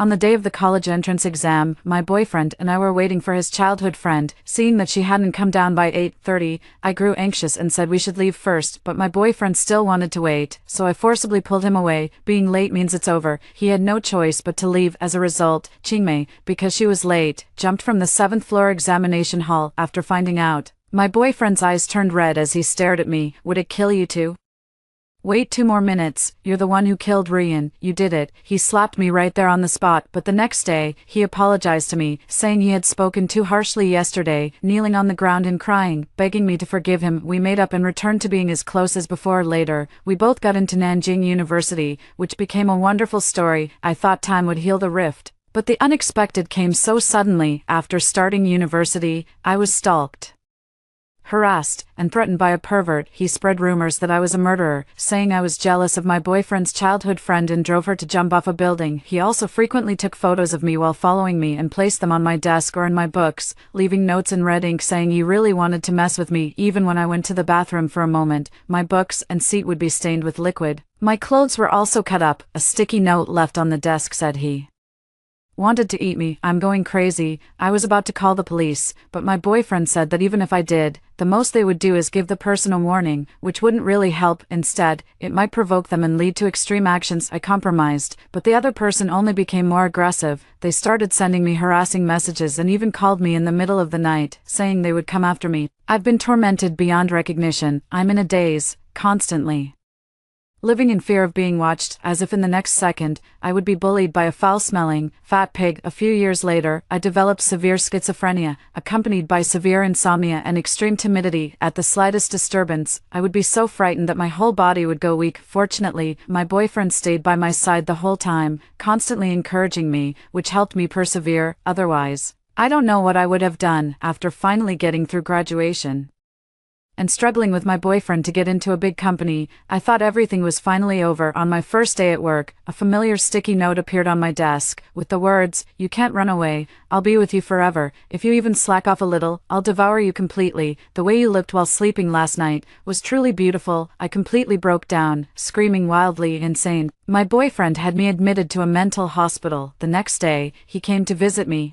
On the day of the college entrance exam, my boyfriend and I were waiting for his childhood friend. Seeing that she hadn't come down by 8:30, I grew anxious and said we should leave first, but my boyfriend still wanted to wait, so I forcibly pulled him away. Being late means it's over. He had no choice but to leave. As a result, Chingmei, because she was late, jumped from the 7th floor examination hall after finding out. My boyfriend's eyes turned red as he stared at me. Would it kill you too? Wait 2 more minutes, you're the one who killed Rian, you did it. He slapped me right there on the spot, but the next day, he apologized to me, saying he had spoken too harshly yesterday, kneeling on the ground and crying, begging me to forgive him. We made up and returned to being as close as before. Later, we both got into Nanjing University, which became a wonderful story. I thought time would heal the rift, but the unexpected came so suddenly. After starting university, I was stalked, harassed, and threatened by a pervert. He spread rumors that I was a murderer, saying I was jealous of my boyfriend's childhood friend and drove her to jump off a building. He also frequently took photos of me while following me and placed them on my desk or in my books, leaving notes in red ink saying he really wanted to mess with me. Even when I went to the bathroom for a moment, my books and seat would be stained with liquid. My clothes were also cut up. A sticky note left on the desk said he wanted to eat me. I'm going crazy. I was about to call the police, but my boyfriend said that even if I did, the most they would do is give the person a warning, which wouldn't really help. Instead, it might provoke them and lead to extreme actions. I compromised, but the other person only became more aggressive. They started sending me harassing messages and even called me in the middle of the night, saying they would come after me. I've been tormented beyond recognition. I'm in a daze, constantly living in fear of being watched, as if in the next second, I would be bullied by a foul-smelling, fat pig. A few years later, I developed severe schizophrenia, accompanied by severe insomnia and extreme timidity. At the slightest disturbance, I would be so frightened that my whole body would go weak. Fortunately, my boyfriend stayed by my side the whole time, constantly encouraging me, which helped me persevere. Otherwise, I don't know what I would have done. After finally getting through graduation and struggling with my boyfriend to get into a big company, I thought everything was finally over. On my first day at work, a familiar sticky note appeared on my desk, with the words, "You can't run away, I'll be with you forever. If you even slack off a little, I'll devour you completely. The way you looked while sleeping last night was truly beautiful." I completely broke down, screaming wildly insane. My boyfriend had me admitted to a mental hospital. The next day, he came to visit me,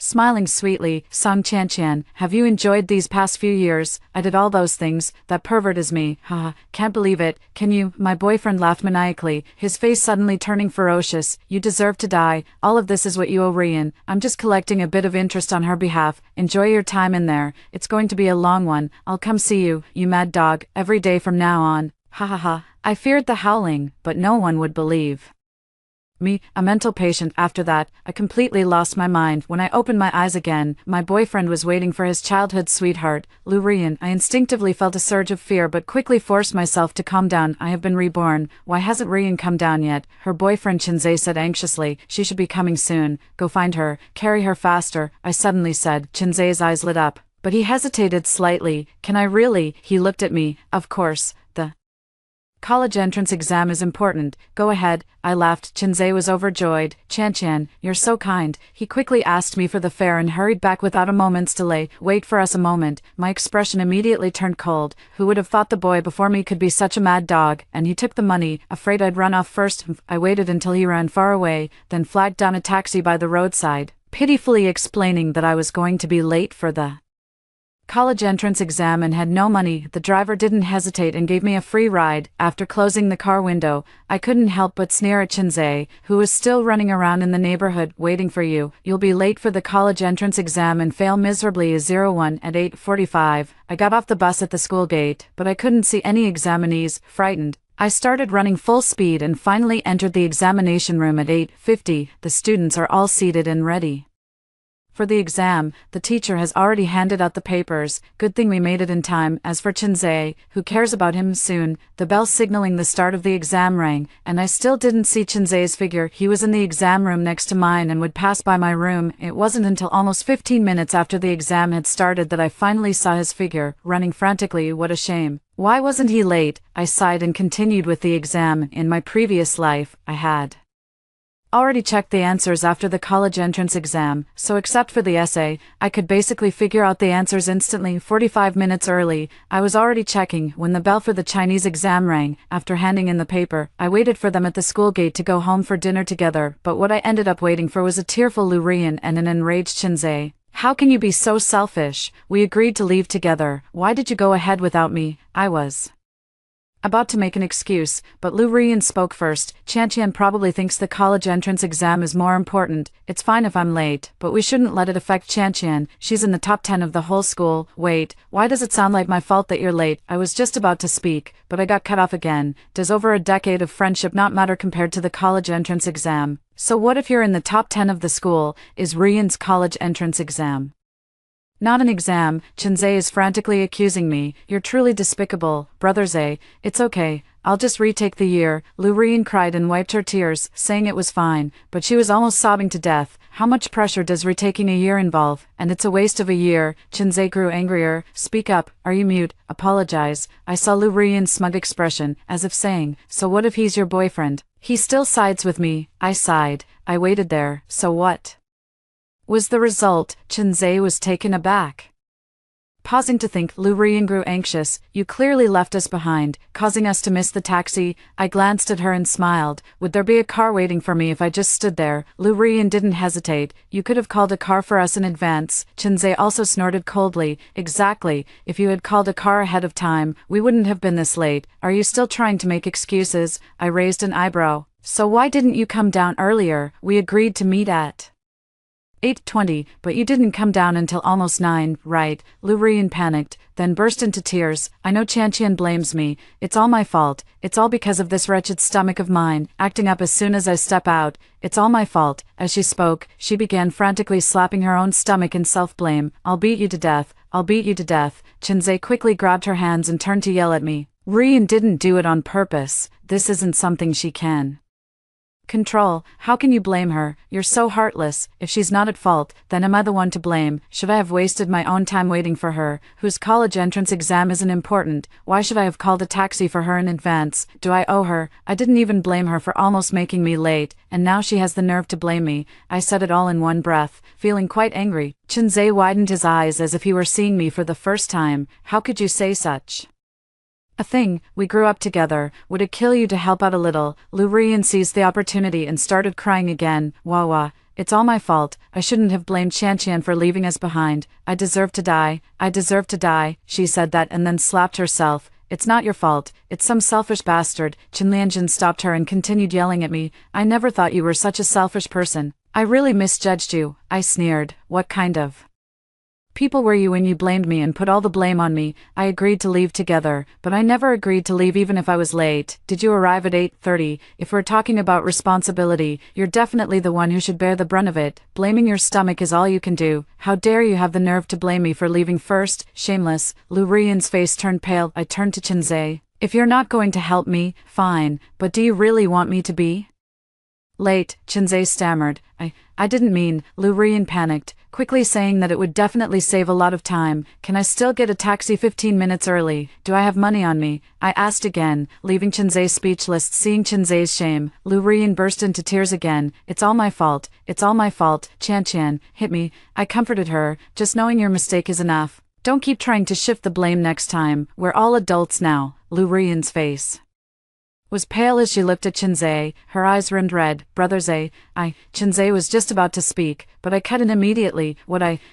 smiling sweetly. "Song Chan, have you enjoyed these past few years?" "I did all those things. That pervert is me. Haha, can't believe it. Can you?" My boyfriend laughed maniacally, his face suddenly turning ferocious. "You deserve to die. All of this is what you owe Rian. I'm just collecting a bit of interest on her behalf. Enjoy your time in there. It's going to be a long one. I'll come see you, you mad dog, every day from now on." Ha ha ha. I feared the howling, but no one would believe me, a mental patient. After that, I completely lost my mind. When I opened my eyes again, my boyfriend was waiting for his childhood sweetheart, Lu Rian. I instinctively felt a surge of fear but quickly forced myself to calm down. "I have been reborn. Why hasn't Rian come down yet?" her boyfriend Chinzei said anxiously. "She should be coming soon. Go find her. Carry her faster," I suddenly said. Chinzei's eyes lit up, but he hesitated slightly. "Can I really?" He looked at me. "Of course. The college entrance exam is important. Go ahead." I laughed. Chinzei was overjoyed. Chan, you're so kind." He quickly asked me for the fare and hurried back without a moment's delay. "Wait for us a moment." My expression immediately turned cold. Who would have thought the boy before me could be such a mad dog? And he took the money, afraid I'd run off first. I waited until he ran far away, then flagged down a taxi by the roadside, pitifully explaining that I was going to be late for the college entrance exam and had no money. The driver didn't hesitate and gave me a free ride. After closing the car window, I couldn't help but sneer at Chinzei, who was still running around in the neighborhood. "Waiting for you. You'll be late for the college entrance exam and fail miserably as 01 at 8:45. I got off the bus at the school gate, but I couldn't see any examinees. Frightened, I started running full speed and finally entered the examination room at 8:50. The students are all seated and ready for the exam. The teacher has already handed out the papers. Good thing we made it in time. As for Chinzei, who cares about him? Soon, the bell signaling the start of the exam rang, and I still didn't see Chinzei's figure. He was in the exam room next to mine and would pass by my room. It wasn't until almost 15 minutes after the exam had started that I finally saw his figure, running frantically. What a shame. Why wasn't he late? I sighed and continued with the exam. In my previous life, I had already checked the answers after the college entrance exam, so except for the essay, I could basically figure out the answers instantly. 45 minutes early, I was already checking when the bell for the Chinese exam rang. After handing in the paper, I waited for them at the school gate to go home for dinner together, but what I ended up waiting for was a tearful Lu Rian and an enraged Chinzay. How can you be so selfish? We agreed to leave together. Why did you go ahead without me? I was about to make an excuse, but Lu Rian spoke first. Chantian probably thinks the college entrance exam is more important. It's fine if I'm late, but we shouldn't let it affect Chantian. She's in the top 10 of the whole school. Wait, why does it sound like my fault that you're late? I was just about to speak, but I got cut off again. Does over a decade of friendship not matter compared to the college entrance exam? So what if you're in the top 10 of the school? Is Rian's college entrance exam not an exam? Chinzay is frantically accusing me. You're truly despicable, Brother Zay. It's okay, I'll just retake the year. Lu Rian cried and wiped her tears, saying it was fine, but she was almost sobbing to death. How much pressure does retaking a year involve? And it's a waste of a year. Chinzay grew angrier. Speak up, are you mute? Apologize. I saw Lu Rian's smug expression, as if saying, so what if he's your boyfriend? He still sides with me. I sighed. I waited there, so what was the result? Chinzay was taken aback. Pausing to think, Lu Rian grew anxious. You clearly left us behind, causing us to miss the taxi. I glanced at her and smiled. Would there be a car waiting for me if I just stood there? Lu Rian didn't hesitate. You could have called a car for us in advance. Chinzay also snorted coldly. Exactly. If you had called a car ahead of time, we wouldn't have been this late. Are you still trying to make excuses? I raised an eyebrow. So why didn't you come down earlier? We agreed to meet at 8:20, but you didn't come down until almost 9, right? Lu Rian panicked, then burst into tears. I know Chantian blames me. It's all my fault. It's all because of this wretched stomach of mine, acting up as soon as I step out. It's all my fault. As she spoke, she began frantically slapping her own stomach in self-blame. I'll beat you to death. I'll beat you to death. Chinzay quickly grabbed her hands and turned to yell at me. Rian didn't do it on purpose. This isn't something she can control. How can you blame her? You're so heartless. If she's not at fault, then am I the one to blame? Should I have wasted my own time waiting for her, whose college entrance exam isn't important? Why should I have called a taxi for her in advance? Do I owe her? I didn't even blame her for almost making me late, and now she has the nerve to blame me. I said it all in one breath, feeling quite angry. Chinzay widened his eyes as if he were seeing me for the first time. How could you say such a thing? We grew up together. Would it kill you to help out a little? Lu Rian seized the opportunity and started crying again. Wah. It's all my fault. I shouldn't have blamed Chantian for leaving us behind. I deserve to die. I deserve to die. She said that and then slapped herself. It's not your fault. It's some selfish bastard. Chinlianjin stopped her and continued yelling at me. I never thought you were such a selfish person. I really misjudged you. I sneered. What kind of people were you when you blamed me and put all the blame on me? I agreed to leave together, but I never agreed to leave even if I was late. Did you arrive at 8:30? If we're talking about responsibility, you're definitely the one who should bear the brunt of it. Blaming your stomach is all you can do. How dare you have the nerve to blame me for leaving first? Shameless. Lu Rian's face turned pale. I turned to Chinzay. If you're not going to help me, fine, but do you really want me to be late? Chinzay stammered. I didn't mean. Lu Rian panicked, quickly saying that it would definitely save a lot of time. Can I still get a taxi 15 minutes early? Do I have money on me? I asked again, leaving Chinzay speechless. Seeing Chinzay's shame, Lu Rian burst into tears again. It's all my fault. It's all my fault. Chantian, hit me. I comforted her. Just knowing your mistake is enough. Don't keep trying to shift the blame next time. We're all adults now. Lu Rian's face was pale as she looked at Chinzay, her eyes rimmed red. Brother Zay, Chinzay was just about to speak, but I cut in immediately.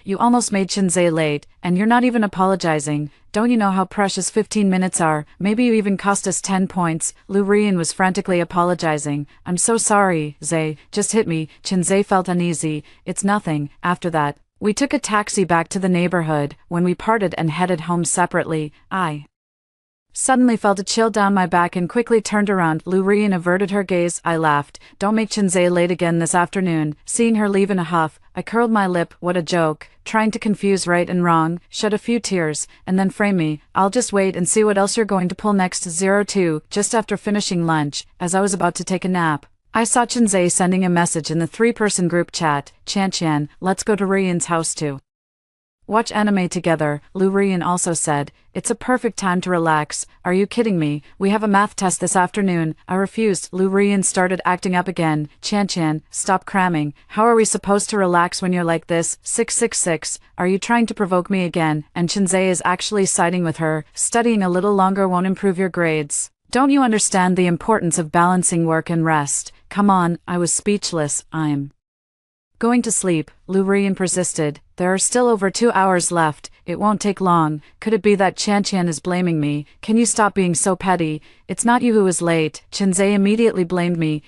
You almost made Chinzay late, and you're not even apologizing. Don't you know how precious 15 minutes are? Maybe you even cost us 10 points. Lu Rian was frantically apologizing. I'm so sorry, Zay, just hit me. Chinzay felt uneasy. It's nothing. After that, we took a taxi back to the neighborhood. When we parted and headed home separately, I suddenly felt a chill down my back and quickly turned around. Lu Rian averted her gaze. I laughed. Don't make Chinzay late again this afternoon. Seeing her leave in a huff, I curled my lip. What a joke. Trying to confuse right and wrong, shed a few tears, and then frame me. I'll just wait and see what else you're going to pull next. 02. Just after finishing lunch, as I was about to take a nap, I saw Chinzay sending a message in the 3-person group chat. Chantian, let's go to Rian's house too. Watch anime together, Lu Rian also said. It's a perfect time to relax. Are you kidding me? We have a math test this afternoon. I refused. Lu Rian started acting up again. Chan, stop cramming. How are we supposed to relax when you're like this? 666. Are you trying to provoke me again? And Chinzei is actually siding with her. Studying a little longer won't improve your grades. Don't you understand the importance of balancing work and rest? Come on, I was speechless. I'm going to sleep, Lu Rian persisted. There are still over 2 hours left. It won't take long. Could it be that Chan is blaming me? Can you stop being so petty? It's not you who is late. Chinzei immediately blamed me.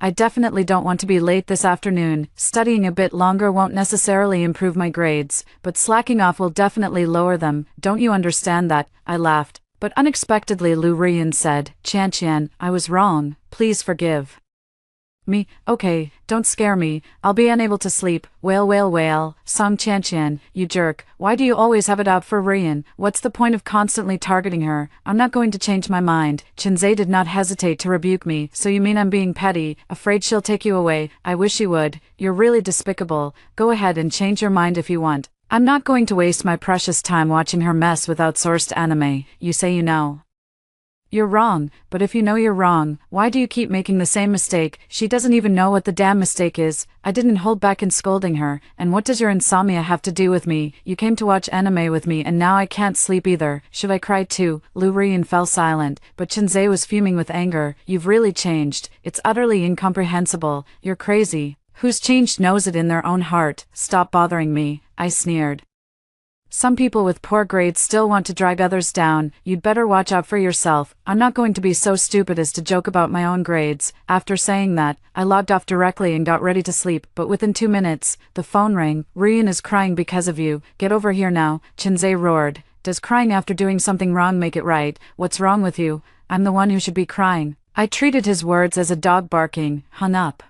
I definitely don't want to be late this afternoon. Studying a bit longer won't necessarily improve my grades, but slacking off will definitely lower them. Don't you understand that? I laughed. But unexpectedly Lu Rian said, Chan, I was wrong. Please forgive me. Okay, don't scare me. I'll be unable to sleep. Wail. Song Chan, you jerk. Why do you always have it out for Rian? What's the point of constantly targeting her? I'm not going to change my mind. Chinzei did not hesitate to rebuke me. So you mean I'm being petty, afraid she'll take you away? I wish you would. You're really despicable. Go ahead and change your mind if you want. I'm not going to waste my precious time watching her mess with outsourced anime. You say you know you're wrong, but if you know you're wrong, why do you keep making the same mistake? She doesn't even know what the damn mistake is. I didn't hold back in scolding her, and what does your insomnia have to do with me? You came to watch anime with me and now I can't sleep either. Should I cry too? Lu Rian fell silent, but Chinzei was fuming with anger. You've really changed. It's utterly incomprehensible. You're crazy. Who's changed knows it in their own heart. Stop bothering me, I sneered. Some people with poor grades still want to drag others down. You'd better watch out for yourself. I'm not going to be so stupid as to joke about my own grades. After saying that, I logged off directly and got ready to sleep, but within 2 minutes, the phone rang. Rian is crying because of you. Get over here now, Chinzei roared. Does crying after doing something wrong make it right? What's wrong with you? I'm the one who should be crying. I treated his words as a dog barking, hung up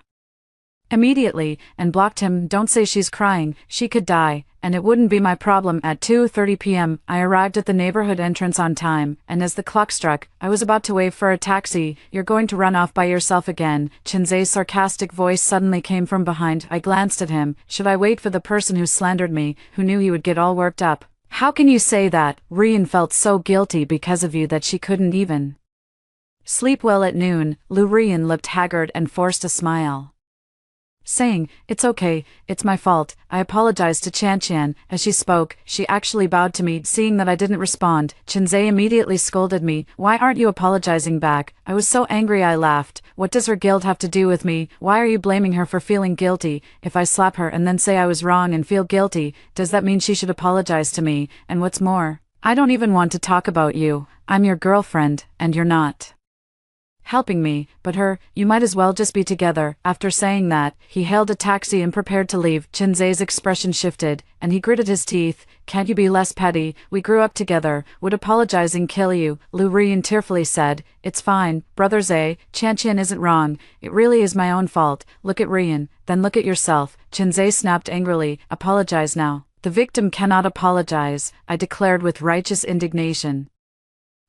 immediately, and blocked him. Don't say she's crying, she could die, and it wouldn't be my problem. At 2:30 p.m., I arrived at the neighborhood entrance on time, and as the clock struck, I was about to wave for a taxi. You're going to run off by yourself again. Chinzei's sarcastic voice suddenly came from behind. I glanced at him. Should I wait for the person who slandered me, who knew he would get all worked up? How can you say that? Rian felt so guilty because of you that she couldn't even sleep well at noon. Lu Rian looked haggard and forced a smile, saying, It's okay, it's my fault. I apologized to Chan. As she spoke, she actually bowed to me. Seeing that I didn't respond, Chinzei immediately scolded me. Why aren't you apologizing back? I was so angry I laughed. What does her guilt have to do with me? Why are you blaming her for feeling guilty? If I slap her and then say I was wrong and feel guilty, does that mean she should apologize to me? And what's more, I don't even want to talk about you. I'm your girlfriend, and you're not helping me, but you might as well just be together. After saying that, he hailed a taxi and prepared to leave. Chinzei's expression shifted, and he gritted his teeth. Can't you be less petty? We grew up together. Would apologizing kill you? Lu Rian tearfully said. It's fine, Brother Zay. Chan isn't wrong. It really is my own fault. Look at Rian, then look at yourself. Chinzei snapped angrily. Apologize now. The victim cannot apologize, I declared with righteous indignation,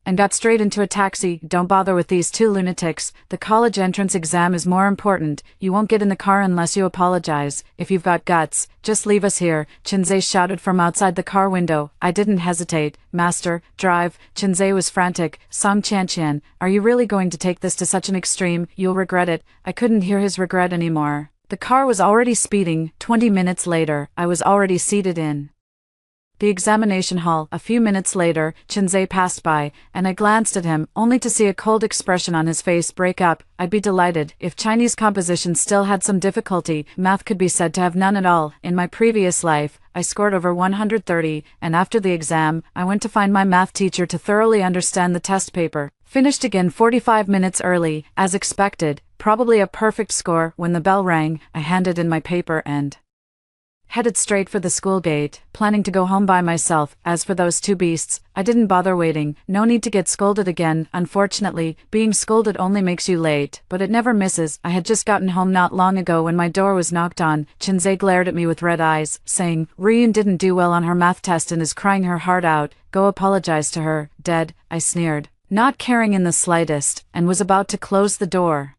and got straight into a taxi. Don't bother with these two lunatics. The college entrance exam is more important. You won't get in the car unless you apologize. If you've got guts, just leave us here, Chinzei shouted from outside the car window. I didn't hesitate. Master, drive. Chinzei was frantic. Song Chan, are you really going to take this to such an extreme? You'll regret it. I couldn't hear his regret anymore. The car was already speeding. 20 minutes later, I was already seated in the examination hall. A few minutes later, Chinzei passed by, and I glanced at him, only to see a cold expression on his face break up. I'd be delighted if Chinese composition still had some difficulty. Math could be said to have none at all. In my previous life, I scored over 130, and after the exam, I went to find my math teacher to thoroughly understand the test paper. Finished again 45 minutes early, as expected, probably a perfect score. When the bell rang, I handed in my paper and headed straight for the school gate, planning to go home by myself. As for those two beasts, I didn't bother waiting. No need to get scolded again. Unfortunately, being scolded only makes you late, but it never misses. I had just gotten home not long ago when my door was knocked on. Chinzei glared at me with red eyes, saying, Rian didn't do well on her math test and is crying her heart out. Go apologize to her. Dead, I sneered, not caring in the slightest, and was about to close the door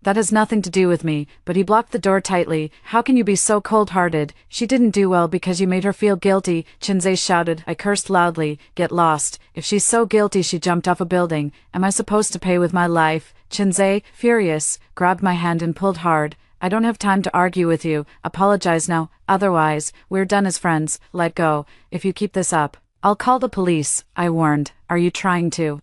That has nothing to do with me, but he blocked the door tightly. How can you be so cold-hearted? She didn't do well because you made her feel guilty, Chinzay shouted. I cursed loudly. Get lost. If she's so guilty she jumped off a building. Am I supposed to pay with my life? Chinzay, furious, grabbed my hand and pulled hard. I don't have time to argue with you. Apologize now. Otherwise, we're done as friends. Let go. If you keep this up, I'll call the police, I warned. Are you trying to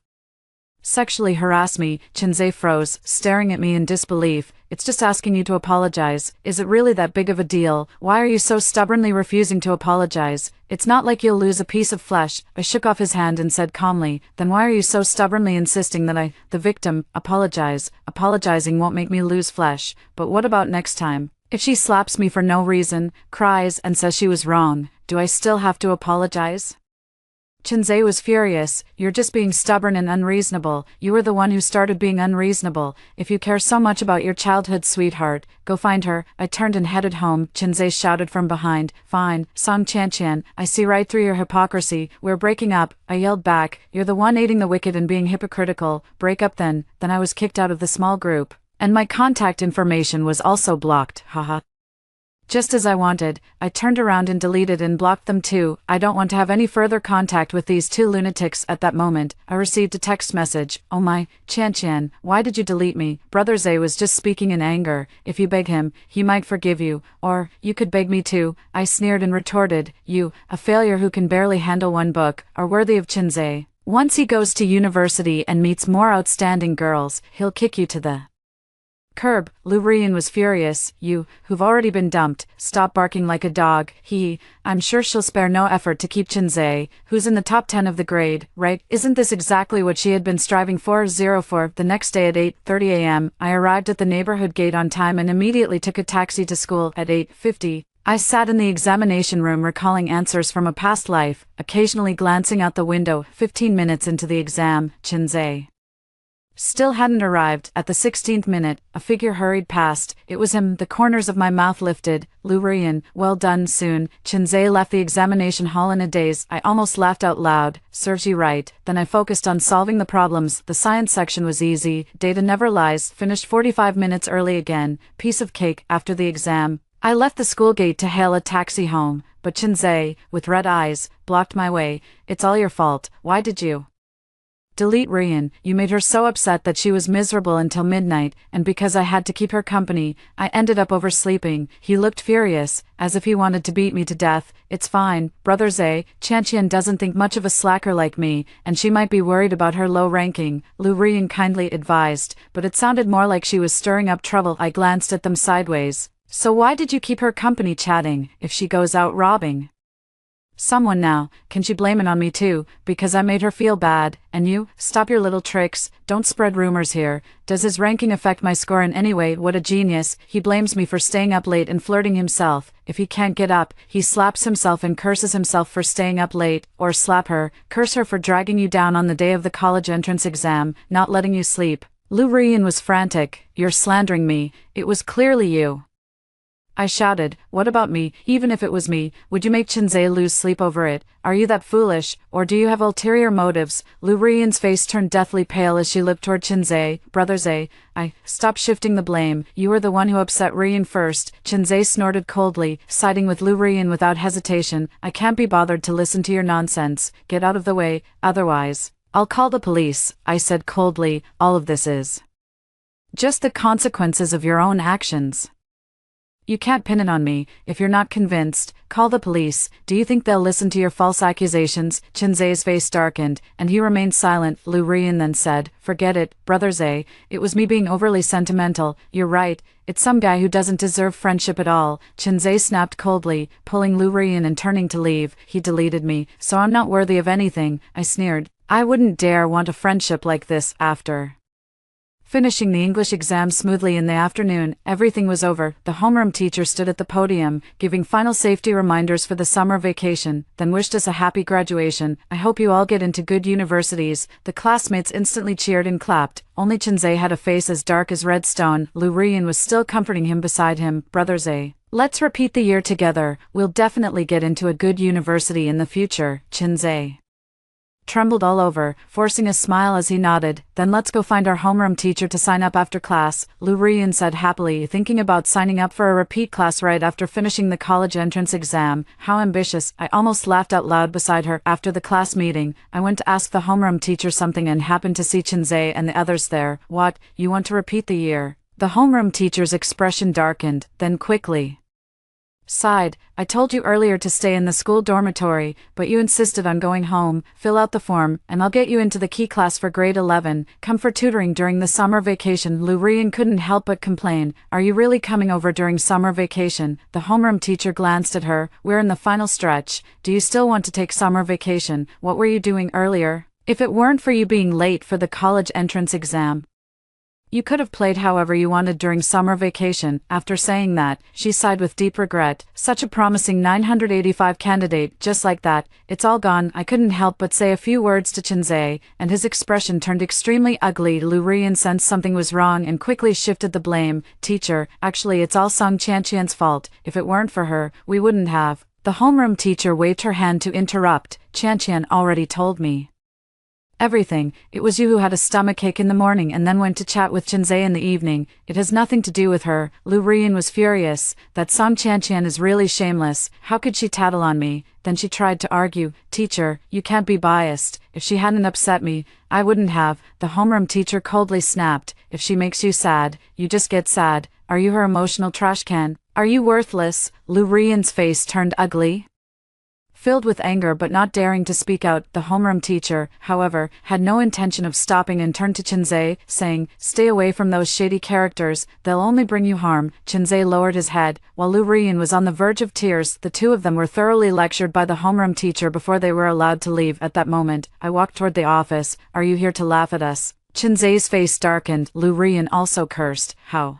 sexually harass me? Chinzay froze, staring at me in disbelief. It's just asking you to apologize. Is it really that big of a deal? Why are you so stubbornly refusing to apologize? It's not like you'll lose a piece of flesh. I shook off his hand and said calmly, then why are you so stubbornly insisting that I, the victim, apologize? Apologizing won't make me lose flesh. But what about next time? If she slaps me for no reason, cries, and says she was wrong, do I still have to apologize? Chinzay was furious. You're just being stubborn and unreasonable. You were the one who started being unreasonable. If you care so much about your childhood sweetheart, go find her. I turned and headed home. Chinzay shouted from behind. Fine, Song Chanqian, I see right through your hypocrisy. We're breaking up. I yelled back. You're the one aiding the wicked and being hypocritical. Break up then. Then I was kicked out of the small group. And my contact information was also blocked. Haha. Just as I wanted, I turned around and deleted and blocked them too. I don't want to have any further contact with these two lunatics. At that moment, I received a text message. Oh my, Chanqian, why did you delete me? Brother Zay was just speaking in anger. If you beg him, he might forgive you. Or, you could beg me too. I sneered and retorted. You, a failure who can barely handle one book, are worthy of Chinzay. Once he goes to university and meets more outstanding girls, he'll kick you to the curb. Lu Rian was furious. You, who've already been dumped, stop barking like a dog. I'm sure she'll spare no effort to keep Chinzay, who's in the top 10 of the grade, right? Isn't this exactly what she had been striving for? 04. The next day at 8:30 a.m., I arrived at the neighborhood gate on time and immediately took a taxi to school at 8:50. I sat in the examination room recalling answers from a past life, occasionally glancing out the window. 15 minutes into the exam, Chinzay still hadn't arrived. At the 16th minute, a figure hurried past. It was him. The corners of my mouth lifted. Lu Rian, well done. Soon, Chinzay left the examination hall in a daze. I almost laughed out loud. Serves you right. Then I focused on solving the problems. The science section was easy. Data never lies. Finished 45 minutes early again. Piece of cake. After the exam, I left the school gate to hail a taxi home. But Chinzay, with red eyes, blocked my way. It's all your fault. Why did you delete Rian? You made her so upset that she was miserable until midnight, and because I had to keep her company, I ended up oversleeping. He looked furious, as if he wanted to beat me to death. It's fine, Brother Zay. Chanqian doesn't think much of a slacker like me, and she might be worried about her low ranking, Lu Rian kindly advised, but it sounded more like she was stirring up trouble. I glanced at them sideways. So why did you keep her company chatting, if she goes out robbing someone now? Can she blame it on me too, because I made her feel bad? And you, stop your little tricks, don't spread rumors here. Does his ranking affect my score in any way? What a genius. He blames me for staying up late and flirting himself. If he can't get up, he slaps himself and curses himself for staying up late. Or slap her, curse her for dragging you down on the day of the college entrance exam, not letting you sleep. Lu Rian was frantic. You're slandering me. It was clearly you, I shouted. What about me? Even if it was me, would you make Chinzay lose sleep over it? Are you that foolish, or do you have ulterior motives? Lu Rian's face turned deathly pale as she looked toward Chinzay. Brother Zay, stop shifting the blame. You were the one who upset Rian first. Chinzay snorted coldly, siding with Lu Rian without hesitation. I can't be bothered to listen to your nonsense. Get out of the way, otherwise I'll call the police, I said coldly. All of this is just the consequences of your own actions. You can't pin it on me. If you're not convinced, call the police. Do you think they'll listen to your false accusations? Chinzay's face darkened, and he remained silent. Lu Rian then said, forget it, Brother Zay. It was me being overly sentimental. You're right. It's some guy who doesn't deserve friendship at all. Chinzay snapped coldly, pulling Lu Rian and turning to leave. He deleted me, so I'm not worthy of anything, I sneered. I wouldn't dare want a friendship like this. After finishing the English exam smoothly in the afternoon, everything was over. The homeroom teacher stood at the podium, giving final safety reminders for the summer vacation, then wished us a happy graduation. I hope you all get into good universities. The classmates instantly cheered and clapped. Only Chinzay had a face as dark as red stone. Lu Rian was still comforting him beside him. Brother Zay, let's repeat the year together. We'll definitely get into a good university in the future. Chinzay trembled all over, forcing a smile as he nodded. Then let's go find our homeroom teacher to sign up after class, Lu Rian said happily, thinking about signing up for a repeat class right after finishing the college entrance exam. How ambitious. I almost laughed out loud beside her. After the class meeting, I went to ask the homeroom teacher something and happened to see Chinzay and the others there. What, you want to repeat the year? The homeroom teacher's expression darkened, then quickly sighed. I told you earlier to stay in the school dormitory, but you insisted on going home. Fill out the form, and I'll get you into the key class for grade 11. Come for tutoring during the summer vacation. Lu Rian couldn't help but complain. Are you really coming over during summer vacation? The homeroom teacher glanced at her. We're in the final stretch. Do you still want to take summer vacation? What were you doing earlier? If it weren't for you being late for the college entrance exam, you could have played however you wanted during summer vacation. After saying that, she sighed with deep regret. Such a promising 985 candidate, just like that. It's all gone. I couldn't help but say a few words to Chinzay, and his expression turned extremely ugly. Lu Rian sensed something was wrong and quickly shifted the blame. Teacher, actually it's all Song Chanqian's fault. If it weren't for her, we wouldn't have. The homeroom teacher waved her hand to interrupt. Chanqian already told me everything. It was you who had a stomachache in the morning and then went to chat with Chinzay in the evening. It has nothing to do with her. Lu Rian was furious. That Song Chanqian is really shameless. How could she tattle on me? Then she tried to argue. Teacher, you can't be biased. If she hadn't upset me, I wouldn't have. The homeroom teacher coldly snapped. If she makes you sad, you just get sad. Are you her emotional trash can? Are you worthless? Lu Rian's face turned ugly, filled with anger but not daring to speak out. The homeroom teacher, however, had no intention of stopping and turned to Chinzay, saying, stay away from those shady characters, they'll only bring you harm. Chinzay lowered his head. While Lu Rian was on the verge of tears, the two of them were thoroughly lectured by the homeroom teacher before they were allowed to leave. At that moment, I walked toward the office. Are you here to laugh at us? Chinzay's face darkened. Lu Rian also cursed. How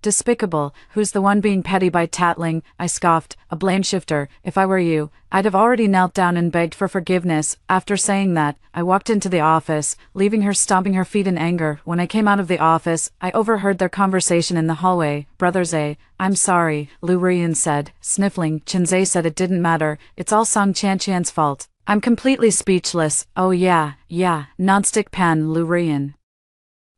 despicable. Who's the one being petty by tattling? I scoffed. A blame shifter. If I were you, I'd have already knelt down and begged for forgiveness. After saying that, I walked into the office, leaving her stomping her feet in anger. When I came out of the office, I overheard their conversation in the hallway. Brothers A, I'm sorry, Lu Rian said, sniffling. Chinzay said it didn't matter. It's all Song Chanqian's fault. I'm completely speechless. Oh yeah, nonstick pan. Lu Rian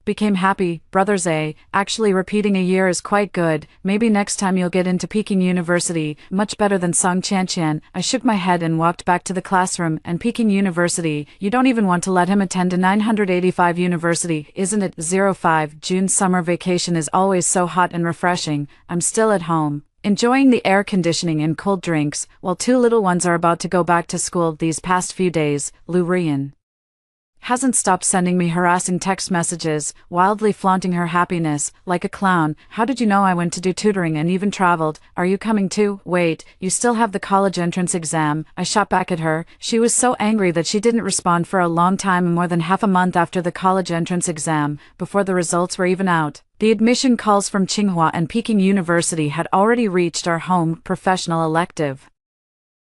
became happy. Brothers A, actually repeating a year is quite good. Maybe next time you'll get into Peking University, much better than Song Chanqian. I shook my head and walked back to the classroom. And Peking University, you don't even want to let him attend a 985 university, isn't it? 05 June summer vacation is always so hot and refreshing. I'm still at home, enjoying the air conditioning and cold drinks, while two little ones are about to go back to school. These past few days, Lu Rian hasn't stopped sending me harassing text messages, wildly flaunting her happiness, like a clown. How did you know I went to do tutoring and even traveled? Are you coming too? Wait, you still have the college entrance exam. I shot back at her. She was so angry that she didn't respond for a long time, more than half a month after the college entrance exam, before the results were even out. The admission calls from Tsinghua and Peking University had already reached our home professional elective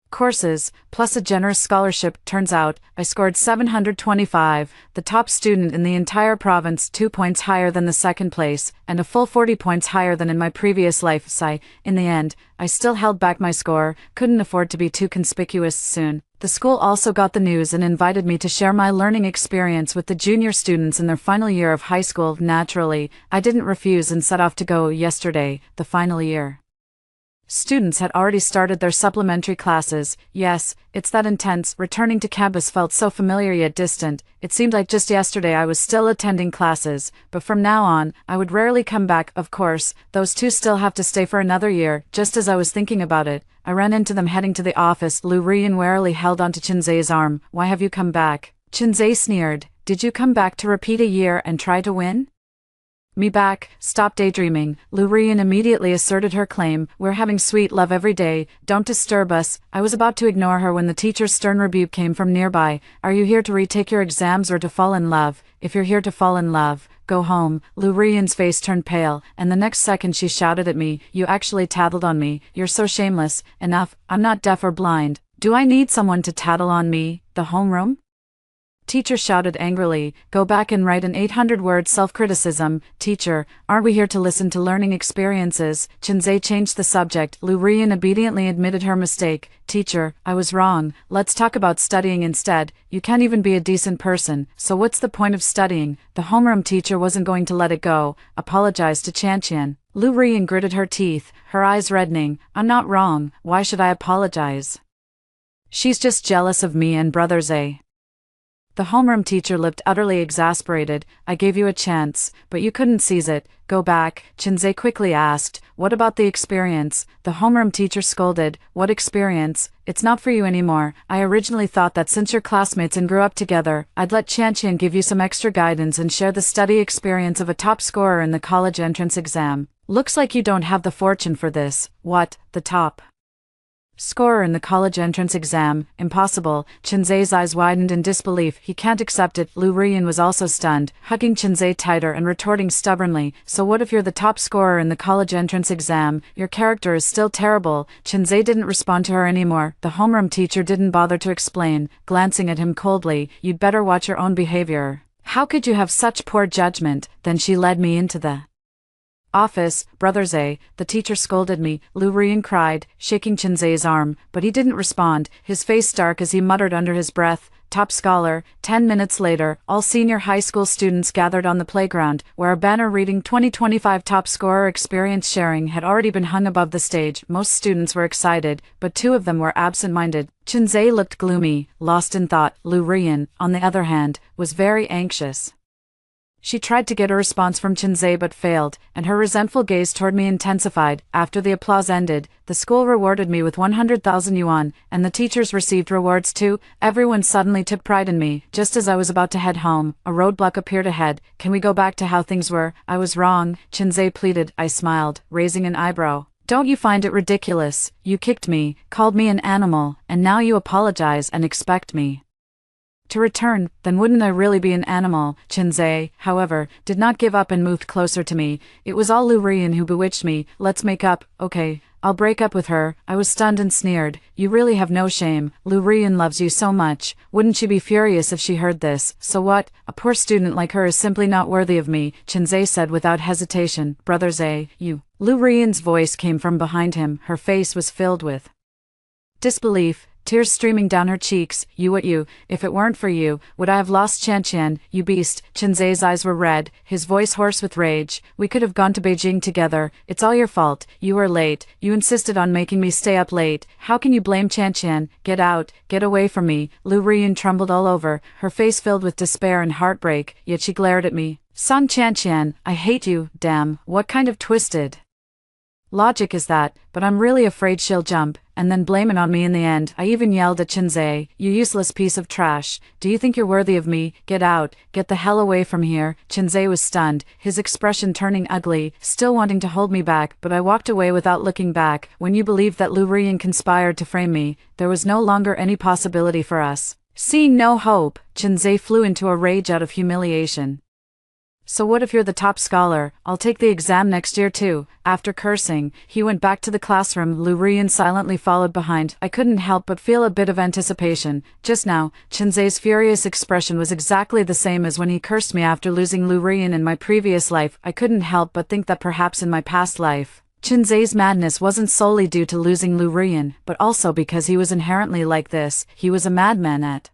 courses, plus a generous scholarship. Turns out, I scored 725, the top student in the entire province, 2 points higher than the second place, and a full 40 points higher than in my previous life. Sigh. In the end, I still held back my score, couldn't afford to be too conspicuous soon. The school also got the news and invited me to share my learning experience with the junior students in their final year of high school. Naturally, I didn't refuse and set off to go. Yesterday, the final year students had already started their supplementary classes. Yes, it's that intense. Returning to campus felt so familiar yet distant. It seemed like just yesterday I was still attending classes, but from now on, I would rarely come back. Of course, those two still have to stay for another year. Just as I was thinking about it, I ran into them heading to the office. Lu Rian warily held onto Chinzay's arm. Why have you come back? Chinzay sneered. Did you come back to repeat a year and try to win me back? Stop daydreaming. Lu Rian immediately asserted her claim. We're having sweet love every day. Don't disturb us. I was about to ignore her when the teacher's stern rebuke came from nearby. Are you here to retake your exams or to fall in love? If you're here to fall in love, go home. Lu Rian's face turned pale, and the next second she shouted at me. You actually tattled on me. You're so shameless. Enough. I'm not deaf or blind. Do I need someone to tattle on me? The homeroom Teacher shouted angrily, "Go back and write an 800-word self-criticism." Teacher, aren't we here to listen to learning experiences? Chinzei changed the subject. Lu Rian obediently admitted her mistake. Teacher, I was wrong. Let's talk about studying instead. You can't even be a decent person, so what's the point of studying? The homeroom teacher wasn't going to let it go. Apologized to Chanqian. Lu Rian gritted her teeth, her eyes reddening. I'm not wrong. Why should I apologize? She's just jealous of me and Brother Zay. The homeroom teacher looked utterly exasperated. I gave you a chance, but you couldn't seize it. Go back, Chinzei quickly asked. What about the experience? The homeroom teacher scolded. What experience? It's not for you anymore. I originally thought that since you're classmates and grew up together, I'd let Chanqian give you some extra guidance and share the study experience of a top scorer in the college entrance exam. Looks like you don't have the fortune for this. What? The top scorer in the college entrance exam? Impossible. Chinzei's eyes widened in disbelief. He can't accept it. Lu Rian was also stunned, hugging Chinzei tighter and retorting stubbornly, so what if you're the top scorer in the college entrance exam? Your character is still terrible. Chinzei didn't respond to her anymore. The homeroom teacher didn't bother to explain, glancing at him coldly. You'd better watch your own behavior. How could you have such poor judgment? Then she led me into the office. Brother Zay, the teacher scolded me, Lu Rian cried, shaking Chinzei's arm, but he didn't respond, his face dark as he muttered under his breath, top scholar. 10 minutes later, all senior high school students gathered on the playground, where a banner reading 2025 top scorer experience sharing had already been hung above the stage. Most students were excited, but 2 of them were absent-minded. Chinzei looked gloomy, lost in thought. Lu Rian, on the other hand, was very anxious. She tried to get a response from Chinzei but failed, and her resentful gaze toward me intensified. After the applause ended, the school rewarded me with 100,000 yuan, and the teachers received rewards too. Everyone suddenly took pride in me. Just as I was about to head home, a roadblock appeared ahead. Can we go back to how things were? I was wrong, Chinzei pleaded. I smiled, raising an eyebrow. Don't you find it ridiculous? You kicked me, called me an animal, and now you apologize and expect me to return. Then wouldn't I really be an animal? Chinzei, however, did not give up and moved closer to me. It was all Lu Rian who bewitched me. Let's make up. Okay, I'll break up with her. I was stunned and sneered. You really have no shame. Lu Rian loves you so much. Wouldn't she be furious if she heard this? So what? A poor student like her is simply not worthy of me, Chinzei said without hesitation. Brother Zay, you. Lu Rian's voice came from behind him. Her face was filled with disbelief, tears streaming down her cheeks. You, if it weren't for you, would I have lost Chanqian, you beast? Chinzei's eyes were red, his voice hoarse with rage. We could have gone to Beijing together. It's all your fault. You were late. You insisted on making me stay up late. How can you blame Chanqian? Get out. Get away from me. Lu Rian trembled all over, her face filled with despair and heartbreak, yet she glared at me. Song Chanqian, I hate you. Damn, what kind of twisted logic is that? But I'm really afraid she'll jump, and then blame it on me in the end. I even yelled at Chinzei, you useless piece of trash. Do you think you're worthy of me? Get out. Get the hell away from here. Chinzei was stunned, his expression turning ugly, still wanting to hold me back, but I walked away without looking back. When you believed that Lu Rian conspired to frame me, there was no longer any possibility for us. Seeing no hope, Chinzei flew into a rage out of humiliation. So what if you're the top scholar? I'll take the exam next year too. After cursing, he went back to the classroom. Lu Rian silently followed behind. I couldn't help but feel a bit of anticipation. Just now, Chinzei's furious expression was exactly the same as when he cursed me after losing Lu Rian in my previous life. I couldn't help but think that perhaps in my past life, Chinzei's madness wasn't solely due to losing Lu Rian, but also because he was inherently like this. He was a madman at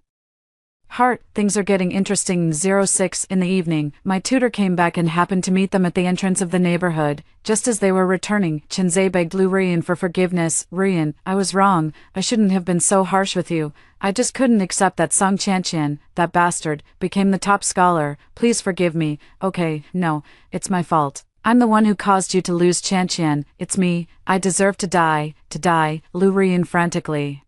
heart. Things are getting interesting. 06 in the evening, my tutor came back and happened to meet them at the entrance of the neighborhood. Just as they were returning, Chinzei begged Lu Rian for forgiveness. Rian, I was wrong. I shouldn't have been so harsh with you. I just couldn't accept that Song Chanqian, that bastard, became the top scholar. Please forgive me. Okay, no, it's my fault. I'm the one who caused you to lose Chanqian. It's me. I deserve to die. Lu Rian frantically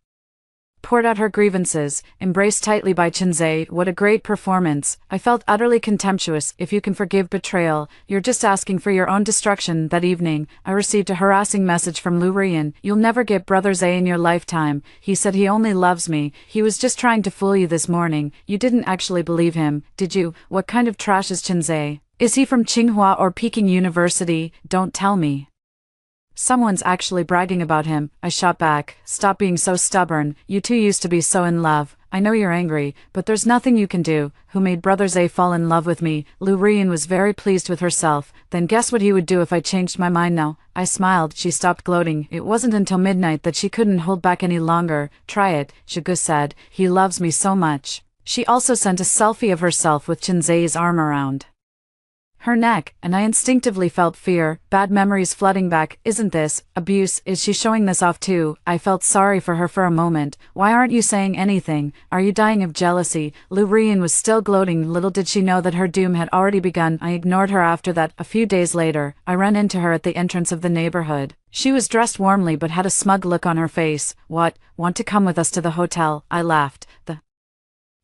poured out her grievances, embraced tightly by Chinzei. What a great performance. I felt utterly contemptuous. If you can forgive betrayal, you're just asking for your own destruction. That evening, I received a harassing message from Lu Rian. You'll never get Brother Zay in your lifetime. He said he only loves me. He was just trying to fool you this morning. You didn't actually believe him, did you? What kind of trash is Chinzei? Is he from Tsinghua or Peking University? Don't tell me. Someone's actually bragging about him, I shot back. Stop being so stubborn, you two used to be so in love. I know you're angry, but there's nothing you can do. Who made Brothers A fall in love with me? Lou Rian was very pleased with herself. Then guess what he would do if I changed my mind now? I smiled. She stopped gloating. It wasn't until midnight that she couldn't hold back any longer. Try it, Shigu said. He loves me so much. She also sent a selfie of herself with Chinze's arm around her neck, and I instinctively felt fear, bad memories flooding back. Isn't this abuse? Is she showing this off too? I felt sorry for her for a moment. Why aren't you saying anything? Are you dying of jealousy? Lou Rian was still gloating. Little did she know that her doom had already begun. I ignored her after that. A few days later, I ran into her at the entrance of the neighborhood. She was dressed warmly but had a smug look on her face. What? Want to come with us to the hotel? I laughed. The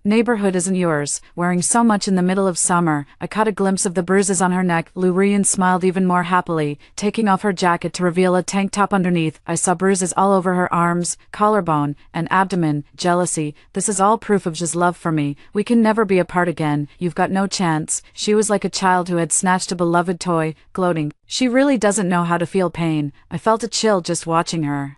neighborhood isn't yours. Wearing so much in the middle of summer, I caught a glimpse of the bruises on her neck. Lou Rian smiled even more happily, taking off her jacket to reveal a tank top underneath. I saw bruises all over her arms, collarbone, and abdomen. Jealousy. This is all proof of just love for me. We can never be apart again. You've got no chance. She was like a child who had snatched a beloved toy, gloating. She really doesn't know how to feel pain. I felt a chill just watching her.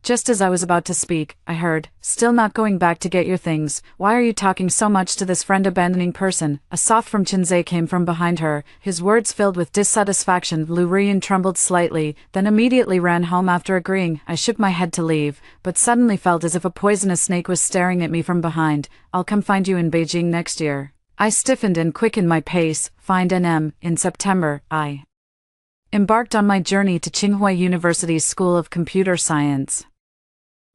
Just as I was about to speak, I heard, still not going back to get your things. Why are you talking so much to this friend-abandoning person? A soft from Chinze came from behind her, his words filled with dissatisfaction. Lou Rian trembled slightly, then immediately ran home after agreeing. I shook my head to leave, but suddenly felt as if a poisonous snake was staring at me from behind. I'll come find you in Beijing next year. I stiffened and quickened my pace. Find NM. In September, I embarked on my journey to Tsinghua University's School of Computer Science.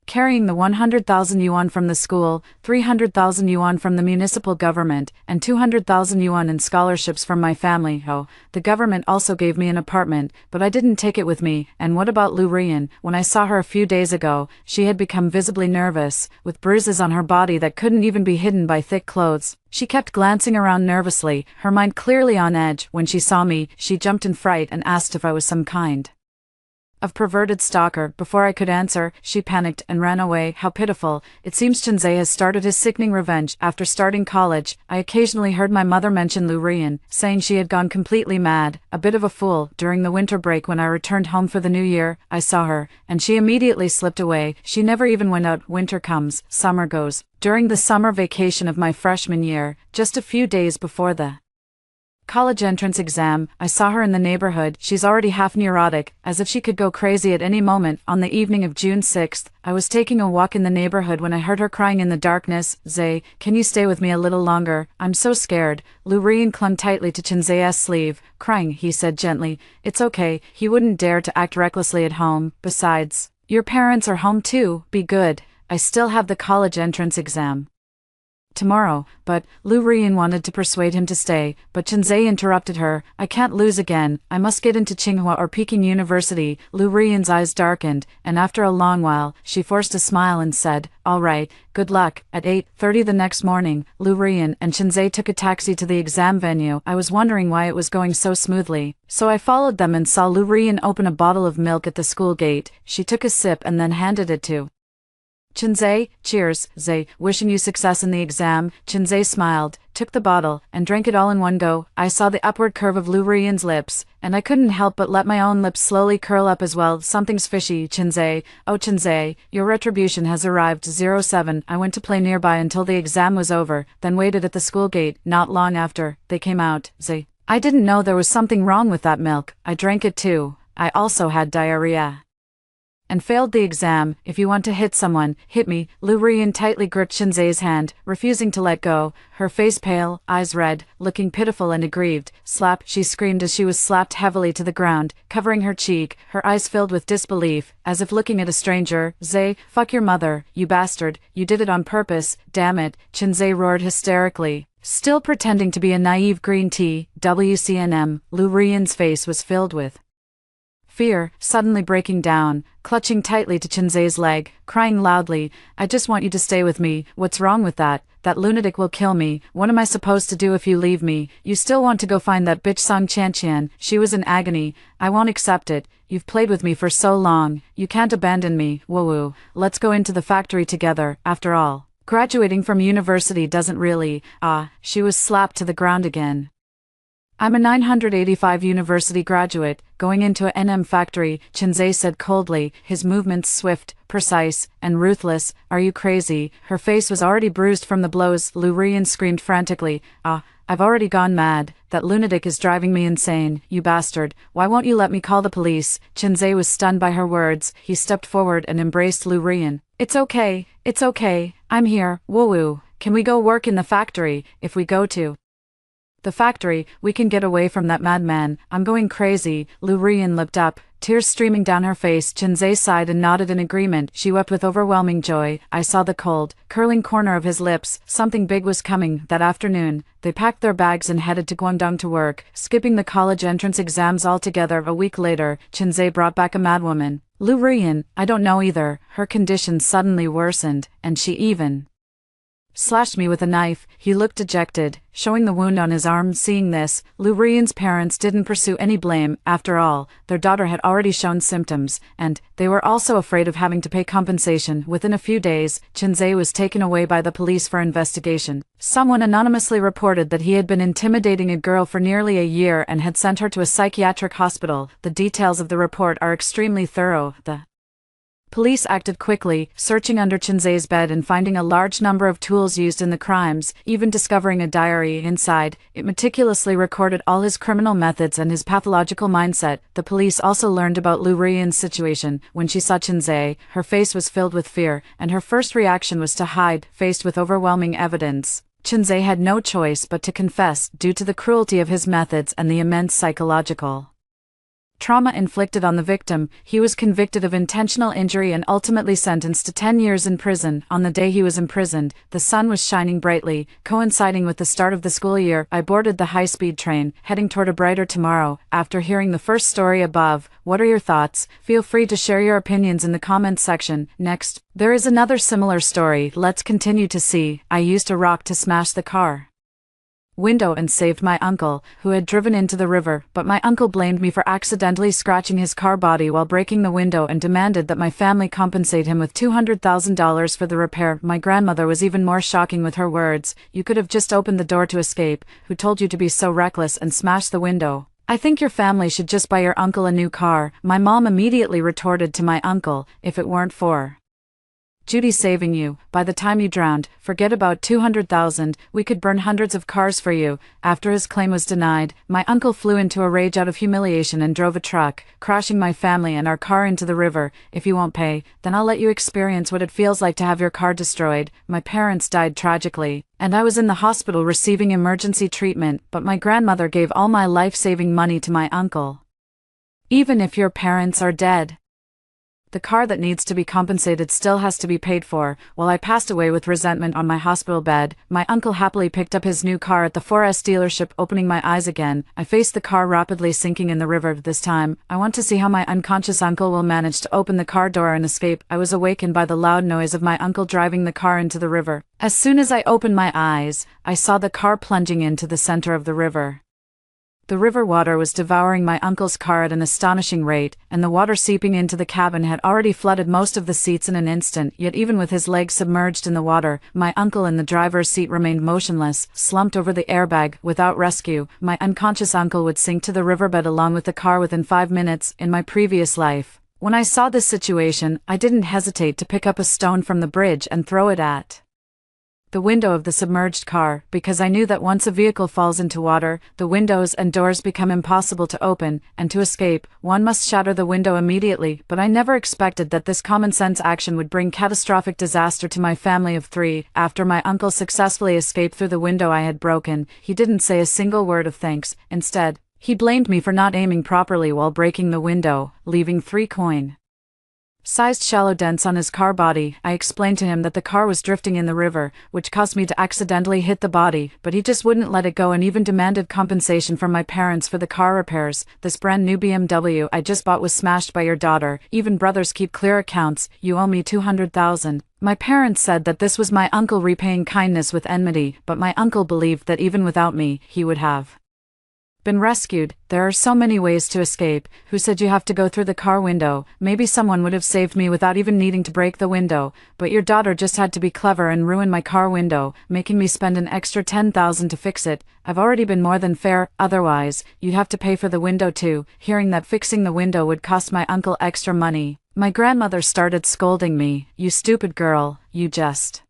Carrying the 100,000 yuan from the school, 300,000 yuan from the municipal government, and 200,000 yuan in scholarships from my family. Oh, the government also gave me an apartment, but I didn't take it with me. And what about Lou Rian? When I saw her a few days ago, she had become visibly nervous, with bruises on her body that couldn't even be hidden by thick clothes. She kept glancing around nervously, her mind clearly on edge. When she saw me, she jumped in fright and asked if I was some kind of perverted stalker. Before I could answer, she panicked and ran away. How pitiful. It seems Chinze has started his sickening revenge. After starting college, I occasionally heard my mother mention Lou Rian, saying she had gone completely mad, a bit of a fool. During the winter break when I returned home for the new year, I saw her, and she immediately slipped away. She never even went out. Winter comes, summer goes. During the summer vacation of my freshman year, just a few days before the college entrance exam, I saw her in the neighborhood. She's already half neurotic, as if she could go crazy at any moment. On the evening of June 6th, I was taking a walk in the neighborhood when I heard her crying in the darkness. Zay, can you stay with me a little longer? I'm so scared. Lou Rian clung tightly to Chinze's sleeve. Crying, he said gently. It's okay, he wouldn't dare to act recklessly at home. Besides, your parents are home too. Be good. I still have the college entrance exam tomorrow. But Lou Rian wanted to persuade him to stay, but Chinze interrupted her. I can't lose again. I must get into Tsinghua or Peking University. Lou Rian's eyes darkened, and after a long while, she forced a smile and said, all right, good luck. At 8:30 the next morning, Lou Rian and Chinze took a taxi to the exam venue. I was wondering why it was going so smoothly, so I followed them and saw Lou Rian open a bottle of milk at the school gate. She took a sip and then handed it to Chinze. Cheers, Zay. Wishing you success in the exam. Chinze smiled, took the bottle, and drank it all in one go. I saw the upward curve of Lou Rian's lips, and I couldn't help but let my own lips slowly curl up as well. Something's fishy, Chinze. Oh Chinze, your retribution has arrived. 07. I went to play nearby until the exam was over, then waited at the school gate. Not long after, they came out. Zay. I didn't know there was something wrong with that milk. I drank it too. I also had diarrhea and failed the exam. If you want to hit someone, hit me. Lou Rian tightly gripped Chinze's hand, refusing to let go, her face pale, eyes red, looking pitiful and aggrieved. Slap, she screamed as she was slapped heavily to the ground, covering her cheek, her eyes filled with disbelief, as if looking at a stranger. Zay, fuck your mother, you bastard, you did it on purpose, damn it, Chinze roared hysterically, still pretending to be a naive green tea. WCNM. Lou Rian's face was filled with fear, suddenly breaking down, clutching tightly to Chinze's leg, crying loudly, I just want you to stay with me. What's wrong with that? That lunatic will kill me. What am I supposed to do if you leave me? You still want to go find that bitch Song Chanqian? She was in agony. I won't accept it. You've played with me for so long. You can't abandon me. Woo-woo. Let's go into the factory together. After all, graduating from university doesn't really, she was slapped to the ground again. I'm a 985 university graduate, going into a NM factory, Chinzay said coldly, his movements swift, precise, and ruthless. Are you crazy? Her face was already bruised from the blows. Lu Rian screamed frantically. I've already gone mad. That lunatic is driving me insane, you bastard. Why won't you let me call the police? Chinzay was stunned by her words. He stepped forward and embraced Lu Rian. It's okay. I'm here. Woo-woo. Can we go work in the factory? If we go to the factory, we can get away from that madman. I'm going crazy. Lu Rian looked up, tears streaming down her face. Chinzay sighed and nodded in agreement. She wept with overwhelming joy. I saw the cold, curling corner of his lips. Something big was coming. That afternoon, they packed their bags and headed to Guangdong to work, skipping the college entrance exams altogether. A week later, Chinzay brought back a madwoman. Lu Rian, I don't know either. Her condition suddenly worsened, and she even slashed me with a knife. He looked dejected, showing the wound on his arm. Seeing this, Lu Rian's parents didn't pursue any blame. After all, their daughter had already shown symptoms, and they were also afraid of having to pay compensation. Within a few days, Chinzay was taken away by the police for investigation. Someone anonymously reported that he had been intimidating a girl for nearly a year and had sent her to a psychiatric hospital. The details of the report are extremely thorough. The police acted quickly, searching under Chinzay's bed and finding a large number of tools used in the crimes, even discovering a diary inside. It meticulously recorded all his criminal methods and his pathological mindset. The police also learned about Lu Rian's situation. When she saw Chinzay, her face was filled with fear, and her first reaction was to hide. Faced with overwhelming evidence, Chinzay had no choice but to confess, due to the cruelty of his methods and the immense psychological trauma inflicted on the victim. He was convicted of intentional injury and ultimately sentenced to 10 years in prison. On the day he was imprisoned, the sun was shining brightly, coinciding with the start of the school year. I boarded the high-speed train, heading toward a brighter tomorrow. After hearing the first story above, what are your thoughts? Feel free to share your opinions in the comments section. Next, there is another similar story. Let's continue to see. I used a rock to smash the car window and saved my uncle, who had driven into the river, but my uncle blamed me for accidentally scratching his car body while breaking the window and demanded that my family compensate him with $200,000 for the repair. My grandmother was even more shocking with her words. You could have just opened the door to escape. Who told you to be so reckless and smash the window? I think your family should just buy your uncle a new car. My mom immediately retorted to my uncle, if it weren't for Judy saving you, by the time you drowned, forget about 200,000, we could burn hundreds of cars for you. After his claim was denied, my uncle flew into a rage out of humiliation and drove a truck, crashing my family and our car into the river. If you won't pay, then I'll let you experience what it feels like to have your car destroyed. My parents died tragically, and I was in the hospital receiving emergency treatment, but my grandmother gave all my life-saving money to my uncle. Even if your parents are dead, the car that needs to be compensated still has to be paid for. While I passed away with resentment on my hospital bed, my uncle happily picked up his new car at the 4S dealership. Opening my eyes again, I faced the car rapidly sinking in the river. This time, I want to see how my unconscious uncle will manage to open the car door and escape. I was awakened by the loud noise of my uncle driving the car into the river. As soon as I opened my eyes, I saw the car plunging into the center of the river. The river water was devouring my uncle's car at an astonishing rate, and the water seeping into the cabin had already flooded most of the seats in an instant. Yet even with his legs submerged in the water, my uncle in the driver's seat remained motionless, slumped over the airbag. Without rescue, my unconscious uncle would sink to the riverbed along with the car within 5 minutes. In my previous life, when I saw this situation, I didn't hesitate to pick up a stone from the bridge and throw it at the window of the submerged car, because I knew that once a vehicle falls into water, the windows and doors become impossible to open, and to escape, one must shatter the window immediately. But I never expected that this common-sense action would bring catastrophic disaster to my family of 3. After my uncle successfully escaped through the window I had broken, he didn't say a single word of thanks. Instead, he blamed me for not aiming properly while breaking the window, leaving 3 coin-sized shallow dents on his car body. I explained to him that the car was drifting in the river, which caused me to accidentally hit the body, but he just wouldn't let it go and even demanded compensation from my parents for the car repairs. This brand new BMW I just bought was smashed by your daughter. Even brothers keep clear accounts. You owe me 200,000. My parents said that this was my uncle repaying kindness with enmity, but my uncle believed that even without me, he would have Been rescued. There are so many ways to escape. Who said you have to go through the car window? Maybe someone would have saved me without even needing to break the window, but your daughter just had to be clever and ruin my car window, making me spend an extra $10,000 to fix it. I've already been more than fair, otherwise, you'd have to pay for the window too. Hearing that fixing the window would cost my uncle extra money, my grandmother started scolding me. You stupid girl, you just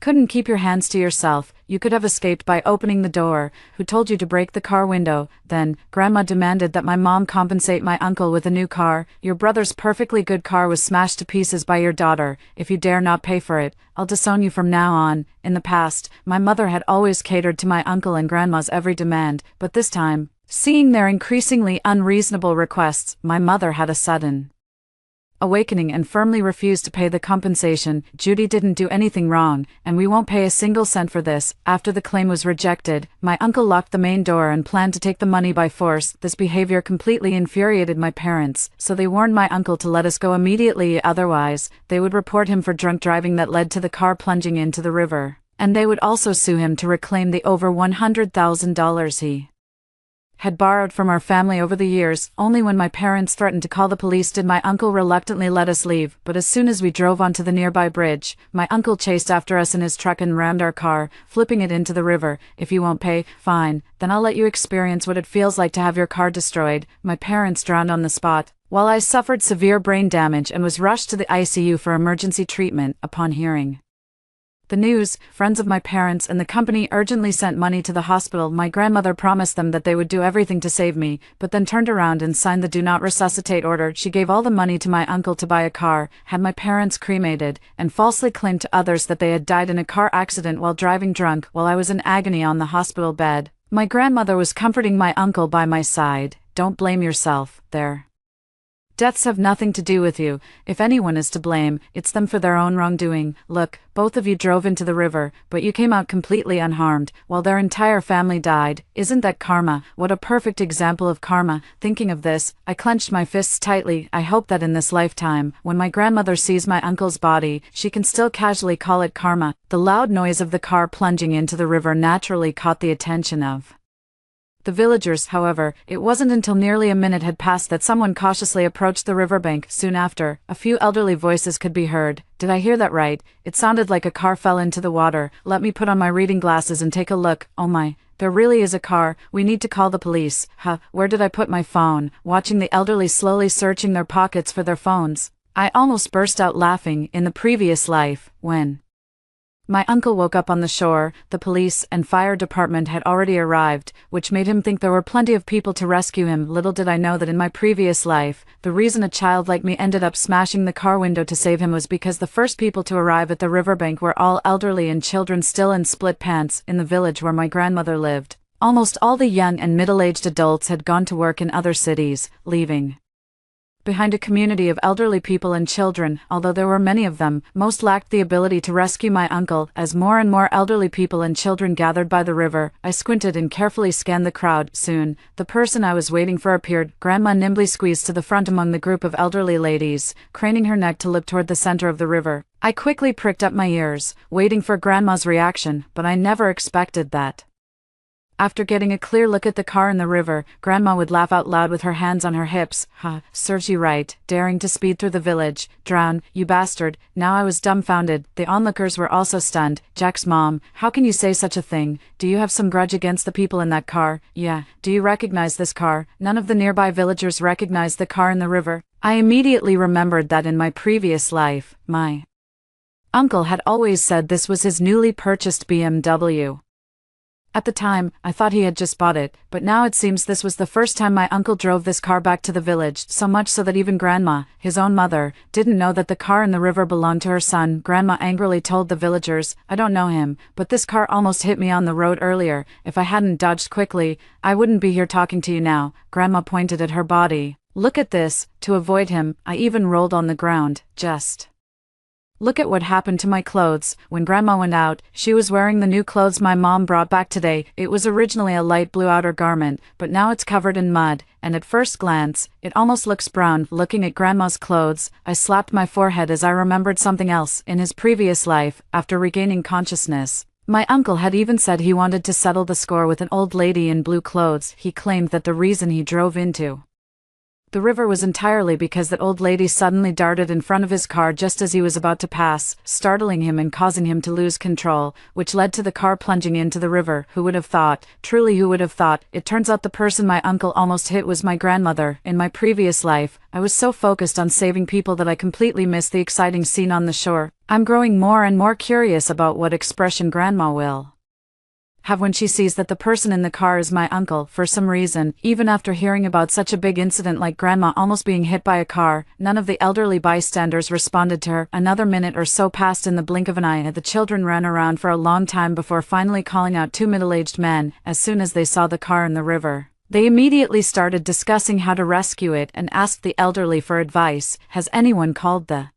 couldn't keep your hands to yourself. You could have escaped by opening the door. Who told you to break the car window? Then, Grandma demanded that my mom compensate my uncle with a new car. Your brother's perfectly good car was smashed to pieces by your daughter. If you dare not pay for it, I'll disown you from now on. In the past, my mother had always catered to my uncle and Grandma's every demand, but this time, seeing their increasingly unreasonable requests, my mother had a sudden awakening and firmly refused to pay the compensation. Judy didn't do anything wrong, and we won't pay a single cent for this. After the claim was rejected, my uncle locked the main door and planned to take the money by force. This behavior completely infuriated my parents, so they warned my uncle to let us go immediately, otherwise, they would report him for drunk driving that led to the car plunging into the river, and they would also sue him to reclaim the over $100,000 he had borrowed from our family over the years. Only when my parents threatened to call the police did my uncle reluctantly let us leave, but as soon as we drove onto the nearby bridge, my uncle chased after us in his truck and rammed our car, flipping it into the river. If you won't pay, fine, then I'll let you experience what it feels like to have your car destroyed. My parents drowned on the spot, while I suffered severe brain damage and was rushed to the ICU for emergency treatment. Upon hearing the news, friends of my parents and the company urgently sent money to the hospital. My grandmother promised them that they would do everything to save me, but then turned around and signed the do not resuscitate order. She gave all the money to my uncle to buy a car, had my parents cremated, and falsely claimed to others that they had died in a car accident while driving drunk. While I was in agony on the hospital bed, my grandmother was comforting my uncle by my side. Don't blame yourself, their deaths have nothing to do with you. If anyone is to blame, it's them for their own wrongdoing. Look, both of you drove into the river, but you came out completely unharmed, while their entire family died. Isn't that karma? What a perfect example of karma. Thinking of this, I clenched my fists tightly. I hope that in this lifetime, when my grandmother sees my uncle's body, she can still casually call it karma. The loud noise of the car plunging into the river naturally caught the attention of the villagers. However, it wasn't until nearly a minute had passed that someone cautiously approached the riverbank. Soon after, a few elderly voices could be heard. Did I hear that right? It sounded like a car fell into the water. Let me put on my reading glasses and take a look. Oh my, there really is a car. We need to call the police. Where did I put my phone? Watching the elderly slowly searching their pockets for their phones, I almost burst out laughing. In the previous life, when my uncle woke up on the shore, the police and fire department had already arrived, which made him think there were plenty of people to rescue him. Little did I know that in my previous life, the reason a child like me ended up smashing the car window to save him was because the first people to arrive at the riverbank were all elderly and children still in split pants. In the village where my grandmother lived, almost all the young and middle-aged adults had gone to work in other cities, leaving behind a community of elderly people and children. Although there were many of them, most lacked the ability to rescue my uncle. As more and more elderly people and children gathered by the river, I squinted and carefully scanned the crowd. Soon, the person I was waiting for appeared. Grandma nimbly squeezed to the front among the group of elderly ladies, craning her neck to look toward the center of the river. I quickly pricked up my ears, waiting for Grandma's reaction, but I never expected that. After getting a clear look at the car in the river, Grandma would laugh out loud with her hands on her hips. Serves you right, daring to speed through the village. Drown, you bastard. Now I was dumbfounded. The onlookers were also stunned. Jack's mom, how can you say such a thing? Do you have some grudge against the people in that car? Yeah. Do you recognize this car? None of the nearby villagers recognized the car in the river. I immediately remembered that in my previous life, my uncle had always said this was his newly purchased BMW. At the time, I thought he had just bought it, but now it seems this was the first time my uncle drove this car back to the village, so much so that even Grandma, his own mother, didn't know that the car in the river belonged to her son. Grandma angrily told the villagers, I don't know him, but this car almost hit me on the road earlier. If I hadn't dodged quickly, I wouldn't be here talking to you now. Grandma pointed at her body. Look at this. To avoid him, I even rolled on the ground. Just look at what happened to my clothes. When Grandma went out, she was wearing the new clothes my mom brought back today. It was originally a light blue outer garment, but now it's covered in mud, and at first glance, it almost looks brown. Looking at Grandma's clothes, I slapped my forehead as I remembered something else. In his previous life, after regaining consciousness, My uncle had even said he wanted to settle the score with an old lady in blue clothes. He claimed that the reason he drove into the river was entirely because that old lady suddenly darted in front of his car just as he was about to pass, startling him and causing him to lose control, which led to the car plunging into the river. Who would have thought? Truly, who would have thought? It turns out the person my uncle almost hit was my grandmother. In my previous life, I was so focused on saving people that I completely missed the exciting scene on the shore. I'm growing more and more curious about what expression Grandma will have when she sees that the person in the car is my uncle. For some reason, even after hearing about such a big incident like Grandma almost being hit by a car, none of the elderly bystanders responded to her. Another minute or so passed in the blink of an eye, and the children ran around for a long time before finally calling out two middle-aged men. As soon as they saw the car in the river, they immediately started discussing how to rescue it and asked the elderly for advice. Has anyone called the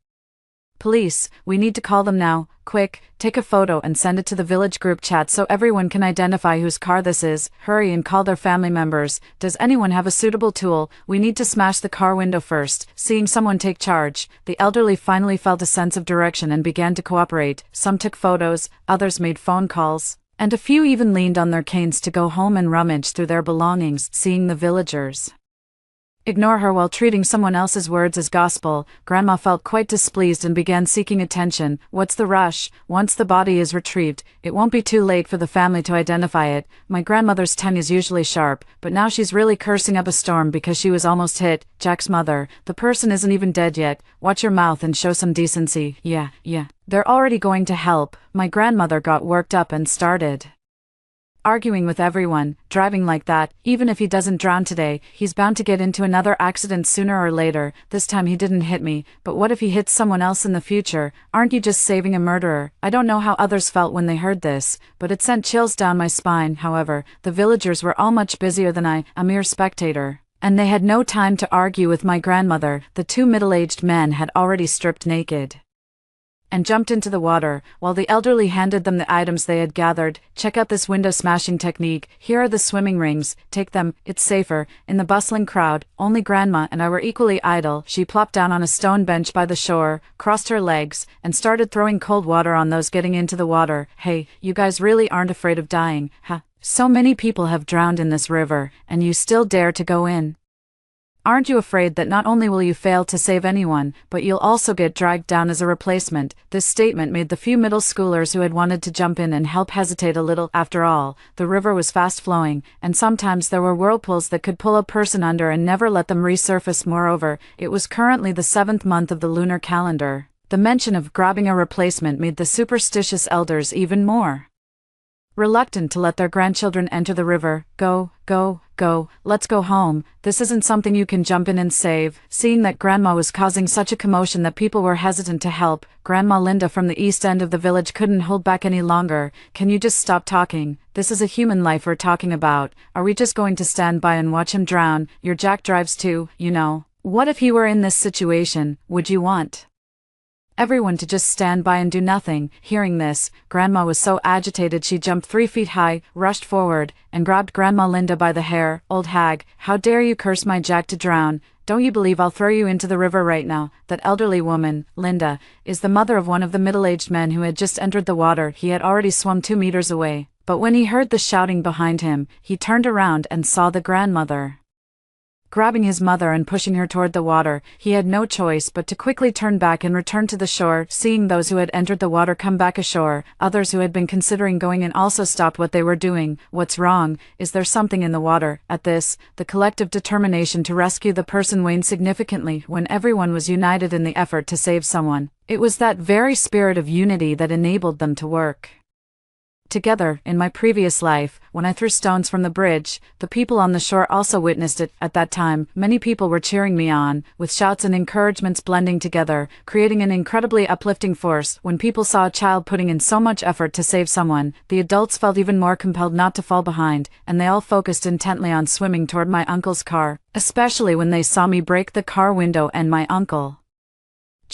police? We need to call them now. Quick, take a photo and send it to the village group chat so everyone can identify whose car this is. Hurry and call their family members. Does anyone have a suitable tool? We need to smash the car window first. Seeing someone take charge, the elderly finally felt a sense of direction and began to cooperate. Some took photos, others made phone calls, and a few even leaned on their canes to go home and rummage through their belongings. Seeing the villagers ignore her while treating someone else's words as gospel, Grandma felt quite displeased and began seeking attention. What's the rush? Once the body is retrieved, it won't be too late for the family to identify it. My grandmother's tongue is usually sharp, but now she's really cursing up a storm because she was almost hit. Jack's mother, the person isn't even dead yet. Watch your mouth and show some decency. Yeah. They're already going to help. My grandmother got worked up and started arguing with everyone. Driving like that, even if he doesn't drown today, he's bound to get into another accident sooner or later. This time he didn't hit me, but what if he hits someone else in the future? Aren't you just saving a murderer? I don't know how others felt when they heard this, but it sent chills down my spine. However, the villagers were all much busier than I, a mere spectator, and they had no time to argue with my grandmother. The two middle-aged men had already stripped naked and jumped into the water, while the elderly handed them the items they had gathered. Check out this window smashing technique. Here are the swimming rings. Take them, it's safer. In the bustling crowd, only Grandma and I were equally idle. She plopped down on a stone bench by the shore, crossed her legs, and started throwing cold water on those getting into the water. Hey, you guys really aren't afraid of dying, huh? So many people have drowned in this river, and you still dare to go in? Aren't you afraid that not only will you fail to save anyone, but you'll also get dragged down as a replacement? This statement made the few middle schoolers who had wanted to jump in and help hesitate a little. After all, the river was fast flowing, and sometimes there were whirlpools that could pull a person under and never let them resurface. Moreover, it was currently the 7th month of the lunar calendar. The mention of grabbing a replacement made the superstitious elders even more reluctant to let their grandchildren enter the river. Go, let's go home. This isn't something you can jump in and save. Seeing that Grandma was causing such a commotion that people were hesitant to help, Grandma Linda from the east end of the village couldn't hold back any longer. Can you just stop talking? This is a human life we're talking about. Are we just going to stand by and watch him drown? Your Jack drives too, you know. What if he were in this situation? Would you want everyone to just stand by and do nothing? Hearing this, Grandma was so agitated she jumped 3 feet high, rushed forward, and grabbed Grandma Linda by the hair. Old hag, how dare you curse my Jack to drown? Don't you believe I'll throw you into the river right now? That elderly woman, Linda, is the mother of one of the middle-aged men who had just entered the water. He had already swum 2 meters away, but when he heard the shouting behind him, he turned around and saw the grandmother grabbing his mother and pushing her toward the water. He had no choice but to quickly turn back and return to the shore. Seeing those who had entered the water come back ashore, others who had been considering going in also stopped what they were doing. What's wrong? Is there something in the water? At this, the collective determination to rescue the person waned significantly. When everyone was united in the effort to save someone, it was that very spirit of unity that enabled them to work together. In my previous life, when I threw stones from the bridge, the people on the shore also witnessed it. At that time, many people were cheering me on, with shouts and encouragements blending together, creating an incredibly uplifting force. When people saw a child putting in so much effort to save someone, the adults felt even more compelled not to fall behind, and they all focused intently on swimming toward my uncle's car, especially when they saw me break the car window and my uncle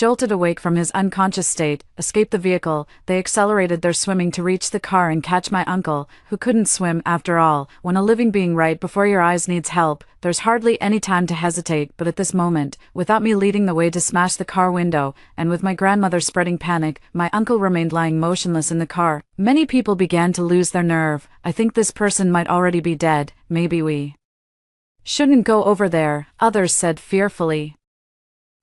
jolted awake from his unconscious state, escaped the vehicle. They accelerated their swimming to reach the car and catch my uncle, who couldn't swim after all. When a living being right before your eyes needs help, there's hardly any time to hesitate. But at this moment, without me leading the way to smash the car window, and with my grandmother spreading panic, my uncle remained lying motionless in the car. Many people began to lose their nerve. I think this person might already be dead. Maybe we shouldn't go over there, others said fearfully.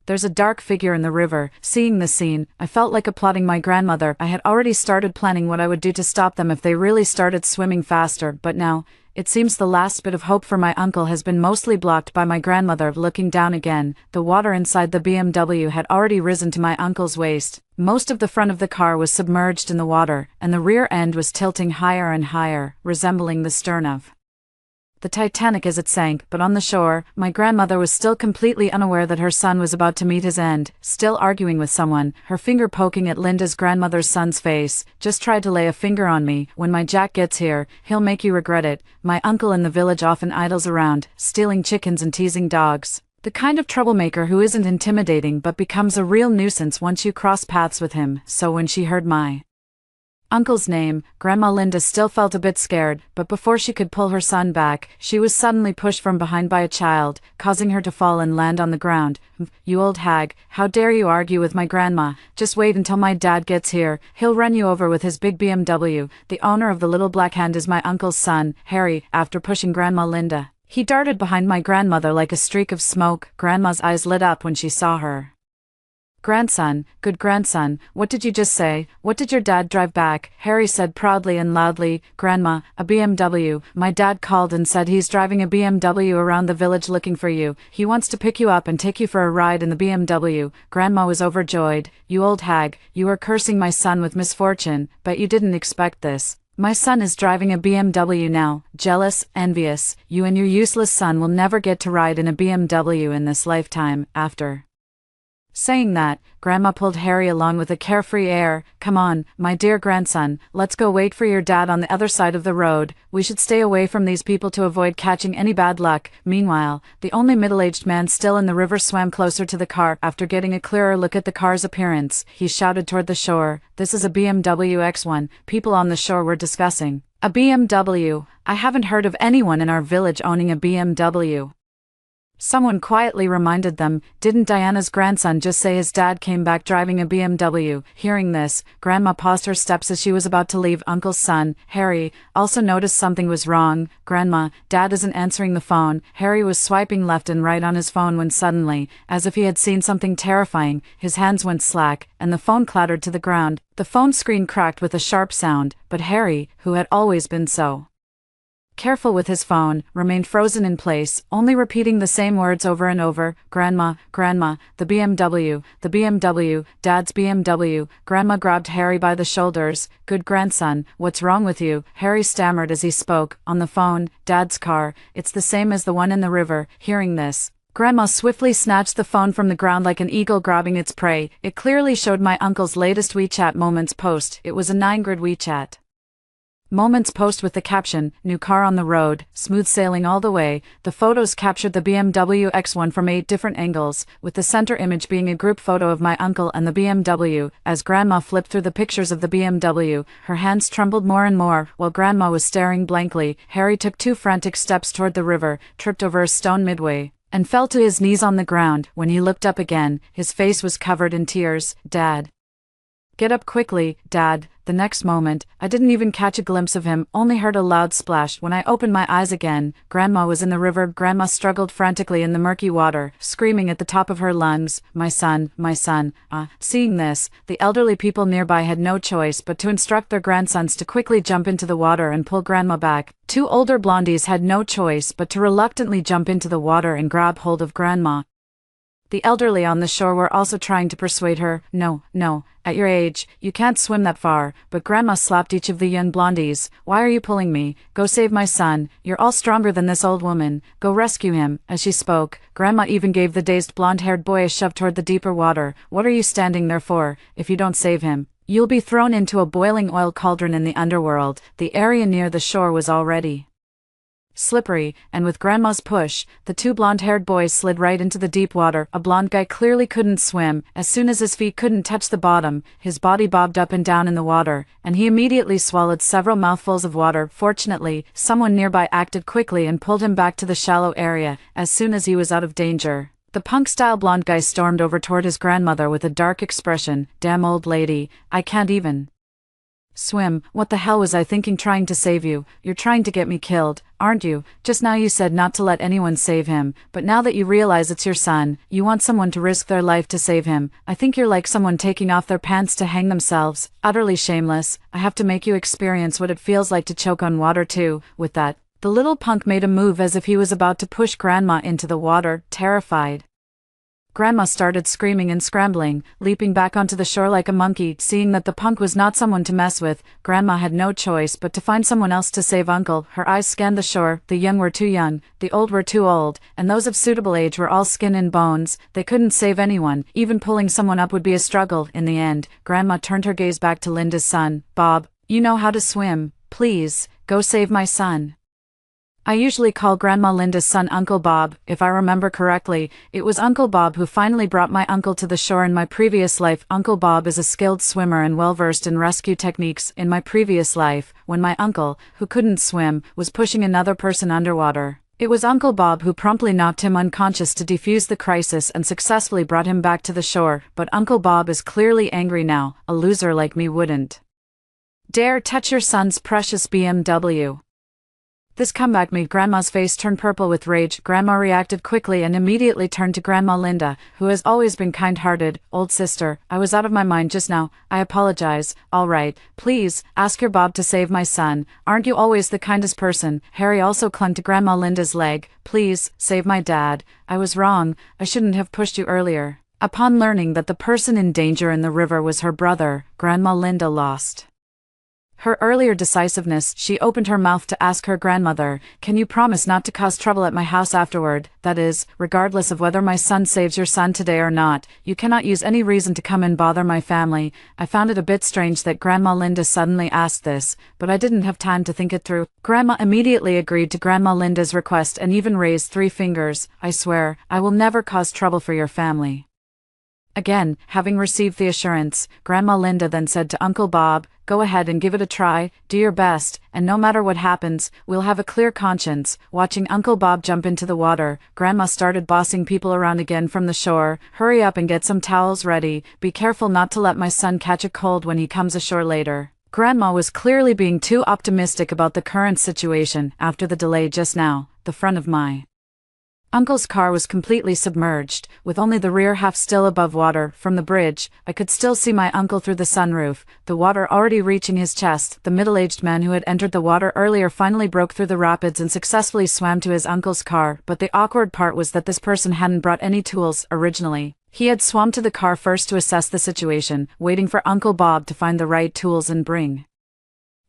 There's a dark figure in the river. Seeing the scene, I felt like applauding my grandmother. I had already started planning what I would do to stop them if they really started swimming faster, but now, it seems the last bit of hope for my uncle has been mostly blocked by my grandmother. Looking down again, the water inside the BMW had already risen to my uncle's waist. Most of the front of the car was submerged in the water, and the rear end was tilting higher and higher, resembling the stern of the Titanic as it sank. But on the shore, my grandmother was still completely unaware that her son was about to meet his end, still arguing with someone, her finger poking at Linda's grandmother's son's face. Just try to lay a finger on me. When my Jack gets here, he'll make you regret it. My uncle in the village often idles around, stealing chickens and teasing dogs. The kind of troublemaker who isn't intimidating but becomes a real nuisance once you cross paths with him. So when she heard my uncle's name, Grandma Linda still felt a bit scared, but before she could pull her son back, she was suddenly pushed from behind by a child, causing her to fall and land on the ground. You old hag, how dare you argue with my grandma? Just wait until my dad gets here, he'll run you over with his big BMW. The owner of the little black hand is my uncle's son, Harry. After pushing Grandma Linda, he darted behind my grandmother like a streak of smoke. Grandma's eyes lit up when she saw her grandson. Good grandson, what did you just say? What did your dad drive back? Harry said proudly and loudly. Grandma, a BMW. My dad called and said he's driving a BMW around the village looking for you. He wants to pick you up and take you for a ride in the BMW. Grandma was overjoyed. You old hag, you are cursing my son with misfortune, but you didn't expect this. My son is driving a BMW now. Jealous, envious, you and your useless son will never get to ride in a BMW in this lifetime. After saying that, Grandma pulled Harry along with a carefree air. Come on, my dear grandson, let's go wait for your dad on the other side of the road. We should stay away from these people to avoid catching any bad luck. Meanwhile, the only middle-aged man still in the river swam closer to the car. After getting a clearer look at the car's appearance, he shouted toward the shore. This is a BMW X1. People on the shore were discussing a BMW. I haven't heard of anyone in our village owning a BMW. Someone quietly reminded them, didn't Diana's grandson just say his dad came back driving a BMW? Hearing this, Grandma paused her steps as she was about to leave. Uncle's son, Harry, also noticed something was wrong. Grandma, Dad isn't answering the phone. Harry was swiping left and right on his phone when suddenly, as if he had seen something terrifying, his hands went slack, and the phone clattered to the ground. The phone screen cracked with a sharp sound, but Harry, who had always been so careful with his phone, remained frozen in place, only repeating the same words over and over. Grandma, Grandma, the BMW, Dad's BMW. Grandma grabbed Harry by the shoulders. Good grandson, what's wrong with you? Harry stammered as he spoke. On the phone, Dad's car. It's the same as the one in the river. Hearing this, Grandma swiftly snatched the phone from the ground like an eagle grabbing its prey. It clearly showed my uncle's latest WeChat Moments post. It was a 9-grid WeChat Moments post with the caption, new car on the road, smooth sailing all the way. The photos captured the BMW X1 from 8 different angles, with the center image being a group photo of my uncle and the BMW. As Grandma flipped through the pictures of the BMW, her hands trembled more and more. While Grandma was staring blankly, Harry took 2 frantic steps toward the river, tripped over a stone midway, and fell to his knees on the ground. When he looked up again, his face was covered in tears. Dad, get up quickly, Dad. The next moment, I didn't even catch a glimpse of him, only heard a loud splash. When I opened my eyes again, Grandma was in the river. Grandma struggled frantically in the murky water, screaming at the top of her lungs, my son, my son. Seeing this, the elderly people nearby had no choice but to instruct their grandsons to quickly jump into the water and pull Grandma back. 2 older blondies had no choice but to reluctantly jump into the water and grab hold of Grandma. The elderly on the shore were also trying to persuade her, no, at your age, you can't swim that far, but Grandma slapped each of the young blondies. Why are you pulling me? Go save my son, you're all stronger than this old woman, go rescue him. As she spoke, Grandma even gave the dazed blonde-haired boy a shove toward the deeper water. What are you standing there for? If you don't save him, you'll be thrown into a boiling oil cauldron in the underworld. The area near the shore was already slippery, and with Grandma's push, the two blonde-haired boys slid right into the deep water. A blonde guy clearly couldn't swim. As soon as his feet couldn't touch the bottom, his body bobbed up and down in the water, and he immediately swallowed several mouthfuls of water. Fortunately, someone nearby acted quickly and pulled him back to the shallow area as soon as he was out of danger. The punk-style blonde guy stormed over toward his grandmother with a dark expression. "Damn old lady, I can't even swim. What the hell was I thinking trying to save you? You're trying to get me killed, aren't you? Just now you said not to let anyone save him, but now that you realize it's your son, you want someone to risk their life to save him. I think you're like someone taking off their pants to hang themselves. Utterly shameless. I have to make you experience what it feels like to choke on water too." With that, the little punk made a move as if he was about to push Grandma into the water, terrified. Grandma started screaming and scrambling, leaping back onto the shore like a monkey. Seeing that the punk was not someone to mess with, Grandma had no choice but to find someone else to save Uncle. Her eyes scanned the shore. The young were too young, the old were too old, and those of suitable age were all skin and bones. They couldn't save anyone. Even pulling someone up would be a struggle. In the end, Grandma turned her gaze back to Linda's son. "Bob, you know how to swim. Please, go save my son." I usually call Grandma Linda's son Uncle Bob. If I remember correctly, it was Uncle Bob who finally brought my uncle to the shore in my previous life. Uncle Bob is a skilled swimmer and well-versed in rescue techniques. In my previous life, when my uncle, who couldn't swim, was pushing another person underwater, it was Uncle Bob who promptly knocked him unconscious to defuse the crisis and successfully brought him back to the shore. But Uncle Bob is clearly angry now. A loser like me wouldn't dare touch your son's precious BMW. This comeback made Grandma's face turn purple with rage. Grandma reacted quickly and immediately turned to Grandma Linda, who has always been kind-hearted. "Old sister, I was out of my mind just now. I apologize. All right, please, ask your Bob to save my son. Aren't you always the kindest person?" Harry also clung to Grandma Linda's leg. "Please, save my dad. I was wrong. I shouldn't have pushed you earlier." Upon learning that the person in danger in the river was her brother, Grandma Linda lost her earlier decisiveness. She opened her mouth to ask her grandmother, "Can you promise not to cause trouble at my house afterward? That is, regardless of whether my son saves your son today or not, you cannot use any reason to come and bother my family." I found it a bit strange that Grandma Linda suddenly asked this, but I didn't have time to think it through. Grandma immediately agreed to Grandma Linda's request and even raised 3 fingers. "I swear, I will never cause trouble for your family." Again, having received the assurance, Grandma Linda then said to Uncle Bob, "Go ahead and give it a try, do your best, and no matter what happens, we'll have a clear conscience." Watching Uncle Bob jump into the water, Grandma started bossing people around again from the shore. "Hurry up and get some towels ready. Be careful not to let my son catch a cold when he comes ashore later." Grandma was clearly being too optimistic about the current situation. After the delay just now, the front of my uncle's car was completely submerged, with only the rear half still above water. From the bridge, I could still see my uncle through the sunroof, the water already reaching his chest. The middle-aged man who had entered the water earlier finally broke through the rapids and successfully swam to his uncle's car, but the awkward part was that this person hadn't brought any tools. Originally, he had swum to the car first to assess the situation, waiting for Uncle Bob to find the right tools and bring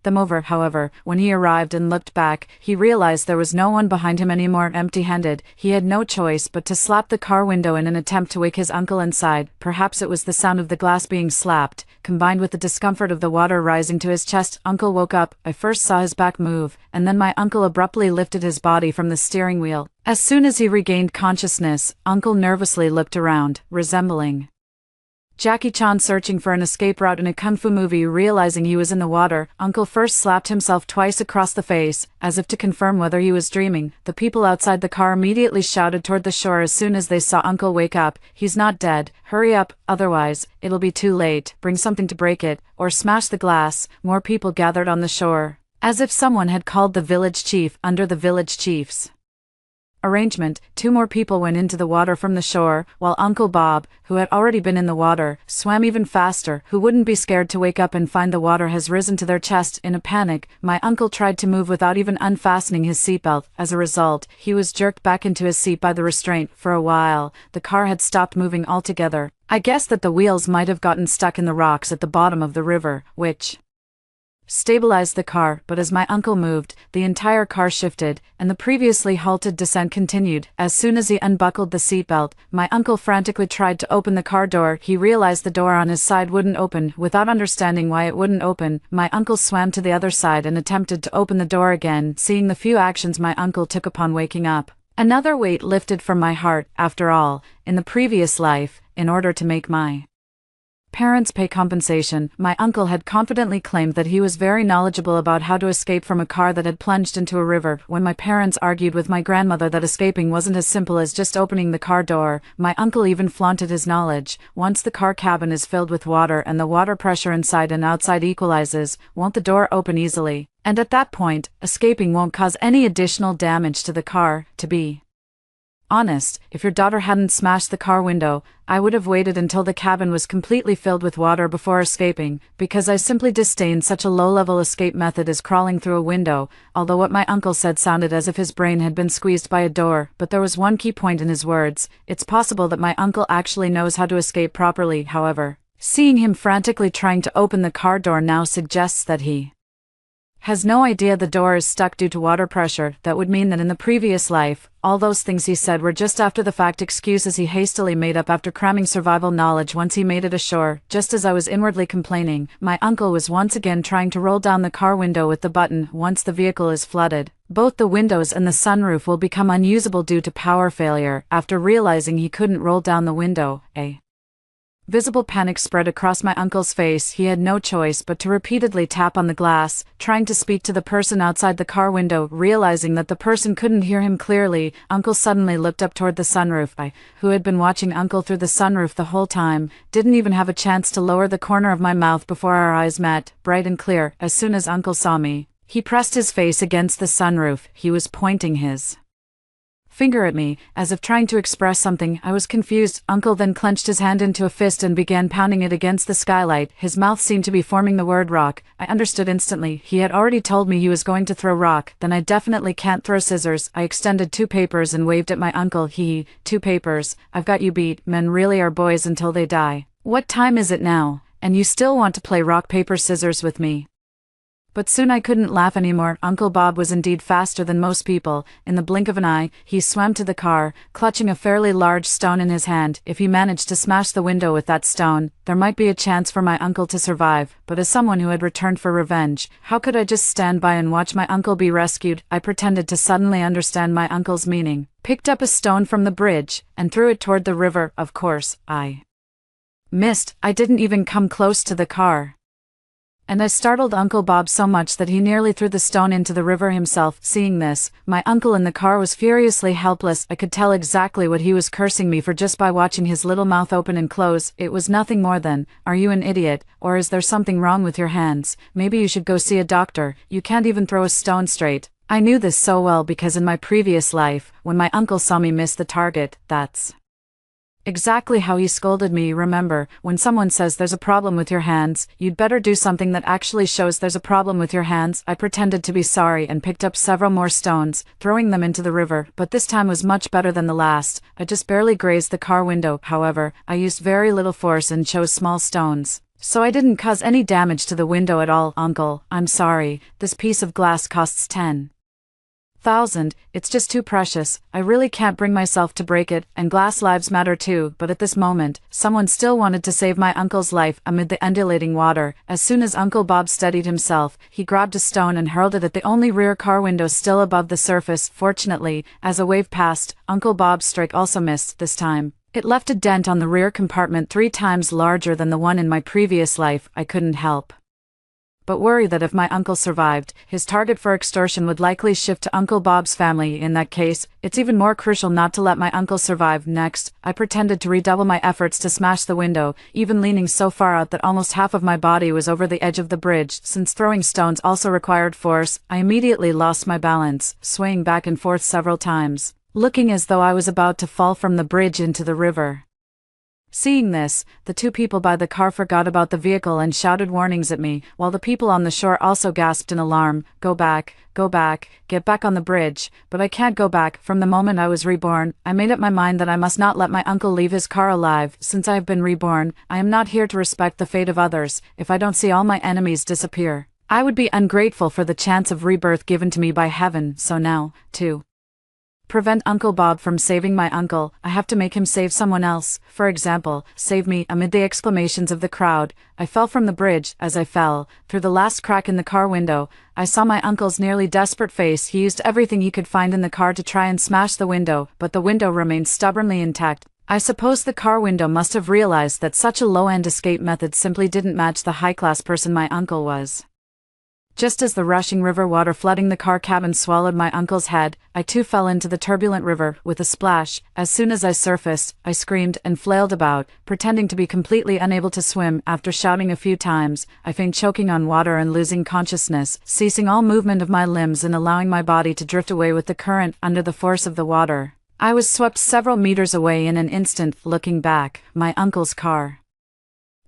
them over. However, when he arrived and looked back, he realized there was no one behind him anymore. Empty-handed, he had no choice but to slap the car window in an attempt to wake his uncle inside. Perhaps it was the sound of the glass being slapped, combined with the discomfort of the water rising to his chest. Uncle woke up. I first saw his back move, and then my uncle abruptly lifted his body from the steering wheel. As soon as he regained consciousness, Uncle nervously looked around, resembling Jackie Chan searching for an escape route in a kung fu movie. Realizing he was in the water, Uncle first slapped himself twice across the face, as if to confirm whether he was dreaming. The people outside the car immediately shouted toward the shore as soon as they saw Uncle wake up. "He's not dead. Hurry up, otherwise, it'll be too late. Bring something to break it, or smash the glass." More people gathered on the shore, as if someone had called the village chief. Under the village chief's arrangement, 2 more people went into the water from the shore, while Uncle Bob, who had already been in the water, swam even faster. Who wouldn't be scared to wake up and find the water has risen to their chest? In a panic, my uncle tried to move without even unfastening his seatbelt. As a result, he was jerked back into his seat by the restraint. For a while, the car had stopped moving altogether. I guessed that the wheels might have gotten stuck in the rocks at the bottom of the river, which stabilized the car, but as my uncle moved, the entire car shifted, and the previously halted descent continued. As soon as he unbuckled the seatbelt, my uncle frantically tried to open the car door. He realized the door on his side wouldn't open. Without understanding why it wouldn't open, my uncle swam to the other side and attempted to open the door again, seeing the few actions my uncle took upon waking up. Another weight lifted from my heart. After all, in the previous life, in order to make my parents pay compensation, my uncle had confidently claimed that he was very knowledgeable about how to escape from a car that had plunged into a river. When my parents argued with my grandmother that escaping wasn't as simple as just opening the car door, my uncle even flaunted his knowledge. Once the car cabin is filled with water and the water pressure inside and outside equalizes, won't the door open easily? And at that point, escaping won't cause any additional damage to the car. To be honest, if your daughter hadn't smashed the car window, I would have waited until the cabin was completely filled with water before escaping, because I simply disdain such a low-level escape method as crawling through a window. Although what my uncle said sounded as if his brain had been squeezed by a door, but there was one key point in his words. It's possible that my uncle actually knows how to escape properly, however. Seeing him frantically trying to open the car door now suggests that he has no idea the door is stuck due to water pressure. That would mean that in the previous life, all those things he said were just after-the-fact excuses he hastily made up after cramming survival knowledge once he made it ashore. Just as I was inwardly complaining, my uncle was once again trying to roll down the car window with the button. Once the vehicle is flooded, both the windows and the sunroof will become unusable due to power failure. After realizing he couldn't roll down the window, a visible panic spread across my uncle's face. He had no choice but to repeatedly tap on the glass, trying to speak to the person outside the car window. Realizing that the person couldn't hear him clearly, Uncle suddenly looked up toward the sunroof. I, who had been watching Uncle through the sunroof the whole time, didn't even have a chance to lower the corner of my mouth before our eyes met, bright and clear. As soon as Uncle saw me, he pressed his face against the sunroof. He was pointing his finger at me, as if trying to express something. I was confused. Uncle then clenched his hand into a fist and began pounding it against the skylight. His mouth seemed to be forming the word rock. I understood instantly. He had already told me he was going to throw rock. Then I definitely can't throw scissors. I extended 2 papers and waved at my uncle. 2 papers. I've got you beat. Men really are boys until they die. What time is it now? And you still want to play rock, paper, scissors with me? But soon I couldn't laugh anymore. Uncle Bob was indeed faster than most people. In the blink of an eye, he swam to the car, clutching a fairly large stone in his hand. If he managed to smash the window with that stone, there might be a chance for my uncle to survive. But as someone who had returned for revenge, how could I just stand by and watch my uncle be rescued? I pretended to suddenly understand my uncle's meaning, picked up a stone from the bridge, and threw it toward the river. Of course, I missed. I didn't even come close to the car, and I startled Uncle Bob so much that he nearly threw the stone into the river himself. Seeing this, my uncle in the car was furiously helpless. I could tell exactly what he was cursing me for just by watching his little mouth open and close. It was nothing more than, "Are you an idiot, or is there something wrong with your hands? Maybe you should go see a doctor. You can't even throw a stone straight." I knew this so well because in my previous life, when my uncle saw me miss the target, that's exactly how he scolded me. Remember, when someone says there's a problem with your hands, you'd better do something that actually shows there's a problem with your hands. I pretended to be sorry and picked up several more stones, throwing them into the river, but this time was much better than the last. I just barely grazed the car window. However, I used very little force and chose small stones, so I didn't cause any damage to the window at all. Uncle, I'm sorry. This piece of glass costs 10,000. It's just too precious. I really can't bring myself to break it, and glass lives matter too. But at this moment, someone still wanted to save my uncle's life amid the undulating water. As soon as Uncle Bob steadied himself, he grabbed a stone and hurled it at the only rear car window still above the surface. Fortunately, as a wave passed, Uncle Bob's strike also missed. This time, it left a dent on the rear compartment 3 times larger than the one in my previous life. I couldn't help but worry that if my uncle survived, his target for extortion would likely shift to Uncle Bob's family. In that case, it's even more crucial not to let my uncle survive. Next, I pretended to redouble my efforts to smash the window, even leaning so far out that almost half of my body was over the edge of the bridge. Since throwing stones also required force, I immediately lost my balance, swaying back and forth several times, looking as though I was about to fall from the bridge into the river. Seeing this, the 2 people by the car forgot about the vehicle and shouted warnings at me, while the people on the shore also gasped in alarm. Go back, get back on the bridge." But I can't go back. From the moment I was reborn, I made up my mind that I must not let my uncle leave his car alive. Since I have been reborn, I am not here to respect the fate of others. If I don't see all my enemies disappear, I would be ungrateful for the chance of rebirth given to me by heaven, so now, to prevent Uncle Bob from saving my uncle, I have to make him save someone else, for example, save me. Amid the exclamations of the crowd, I fell from the bridge. As I fell, through the last crack in the car window, I saw my uncle's nearly desperate face. He used everything he could find in the car to try and smash the window, but the window remained stubbornly intact. I suppose the car window must have realized that such a low-end escape method simply didn't match the high-class person my uncle was. Just as the rushing river water flooding the car cabin swallowed my uncle's head, I too fell into the turbulent river, with a splash. As soon as I surfaced, I screamed and flailed about, pretending to be completely unable to swim. After shouting a few times, I feigned choking on water and losing consciousness, ceasing all movement of my limbs and allowing my body to drift away with the current under the force of the water. I was swept several meters away in an instant. Looking back, my uncle's car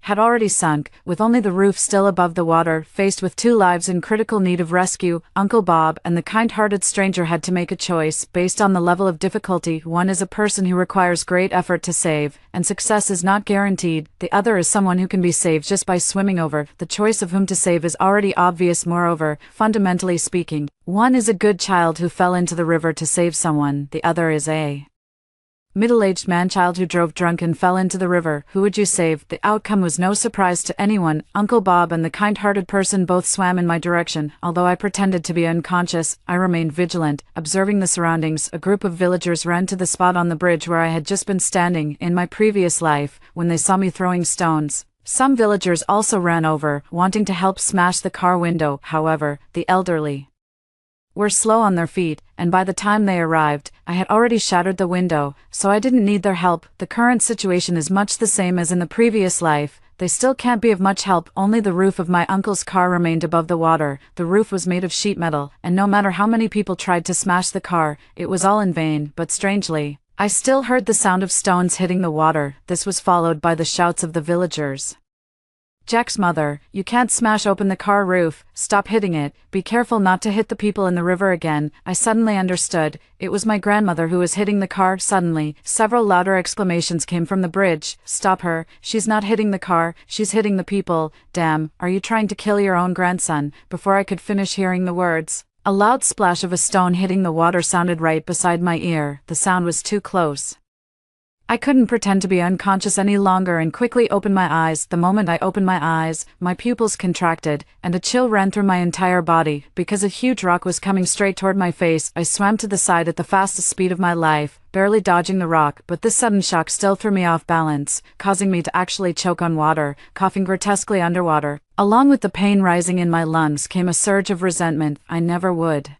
had already sunk, with only the roof still above the water. Faced with two lives in critical need of rescue, Uncle Bob and the kind-hearted stranger had to make a choice based on the level of difficulty. One is a person who requires great effort to save, and success is not guaranteed. The other is someone who can be saved just by swimming over. The choice of whom to save is already obvious. Moreover, fundamentally speaking, one is a good child who fell into the river to save someone, the other is a middle-aged man-child who drove drunk and fell into the river. Who would you save? The outcome was no surprise to anyone. Uncle Bob and the kind-hearted person both swam in my direction. Although I pretended to be unconscious, I remained vigilant, observing the surroundings. A group of villagers ran to the spot on the bridge where I had just been standing in my previous life, when they saw me throwing stones. Some villagers also ran over, wanting to help smash the car window. However, the elderly were slow on their feet, and by the time they arrived, I had already shattered the window, so I didn't need their help. The current situation is much the same as in the previous life. They still can't be of much help. Only the roof of my uncle's car remained above the water. The roof was made of sheet metal, and no matter how many people tried to smash the car, it was all in vain. But strangely, I still heard the sound of stones hitting the water. This was followed by the shouts of the villagers. Jack's mother, you can't smash open the car roof, stop hitting it, be careful not to hit the people in the river again. I suddenly understood, it was my grandmother who was hitting the car. Suddenly, several louder exclamations came from the bridge. Stop her, she's not hitting the car, she's hitting the people. Damn, are you trying to kill your own grandson? Before I could finish hearing the words, a loud splash of a stone hitting the water sounded right beside my ear. The sound was too close. I couldn't pretend to be unconscious any longer and quickly opened my eyes. The moment I opened my eyes, my pupils contracted, and a chill ran through my entire body. Because a huge rock was coming straight toward my face, I swam to the side at the fastest speed of my life, barely dodging the rock. But this sudden shock still threw me off balance, causing me to actually choke on water, coughing grotesquely underwater. Along with the pain rising in my lungs came a surge of resentment. I never would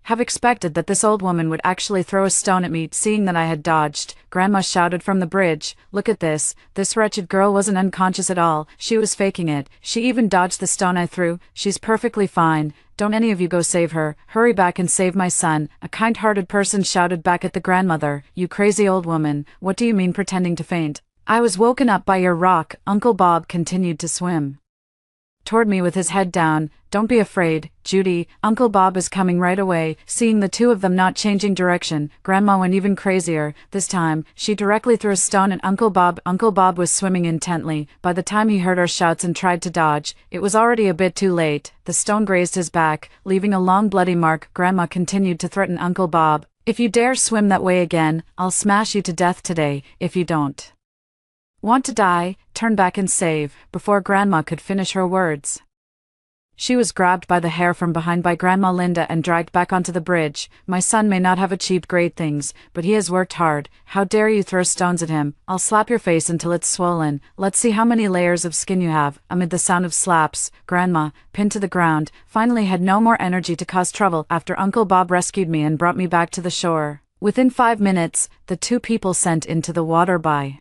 have expected that this old woman would actually throw a stone at me. Seeing that I had dodged, Grandma shouted from the bridge, "Look at this. This wretched girl wasn't unconscious at all. She was faking it. She even dodged the stone I threw. She's perfectly fine. Don't any of you go save her. Hurry back and save my son." A kind-hearted person shouted back at the grandmother, "You crazy old woman, what do you mean pretending to faint? I was woken up by your rock." Uncle Bob continued to swim toward me with his head down. "Don't be afraid, Judy. Uncle Bob is coming right away." Seeing the two of them not changing direction, Grandma went even crazier. This time, she directly threw a stone at Uncle Bob. Uncle Bob was swimming intently. By the time he heard our shouts and tried to dodge, it was already a bit too late. The stone grazed his back, leaving a long bloody mark. Grandma continued to threaten Uncle Bob, "If you dare swim that way again, I'll smash you to death today. If you don't want to die, turn back and save." Before Grandma could finish her words, she was grabbed by the hair from behind by Grandma Linda and dragged back onto the bridge. "My son may not have achieved great things, but he has worked hard. How dare you throw stones at him? I'll slap your face until it's swollen. Let's see how many layers of skin you have." Amid the sound of slaps, Grandma, pinned to the ground, finally had no more energy to cause trouble after Uncle Bob rescued me and brought me back to the shore. Within 5 minutes, the two people sent into the water by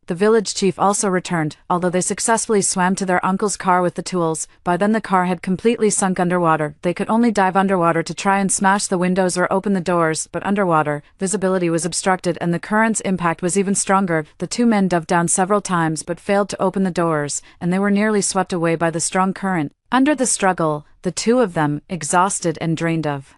the village chief also returned. Although they successfully swam to their uncle's car with the tools, by then the car had completely sunk underwater. They could only dive underwater to try and smash the windows or open the doors, but underwater, visibility was obstructed and the current's impact was even stronger. The two men dove down several times but failed to open the doors, and they were nearly swept away by the strong current. Under the struggle, the two of them, exhausted and drained of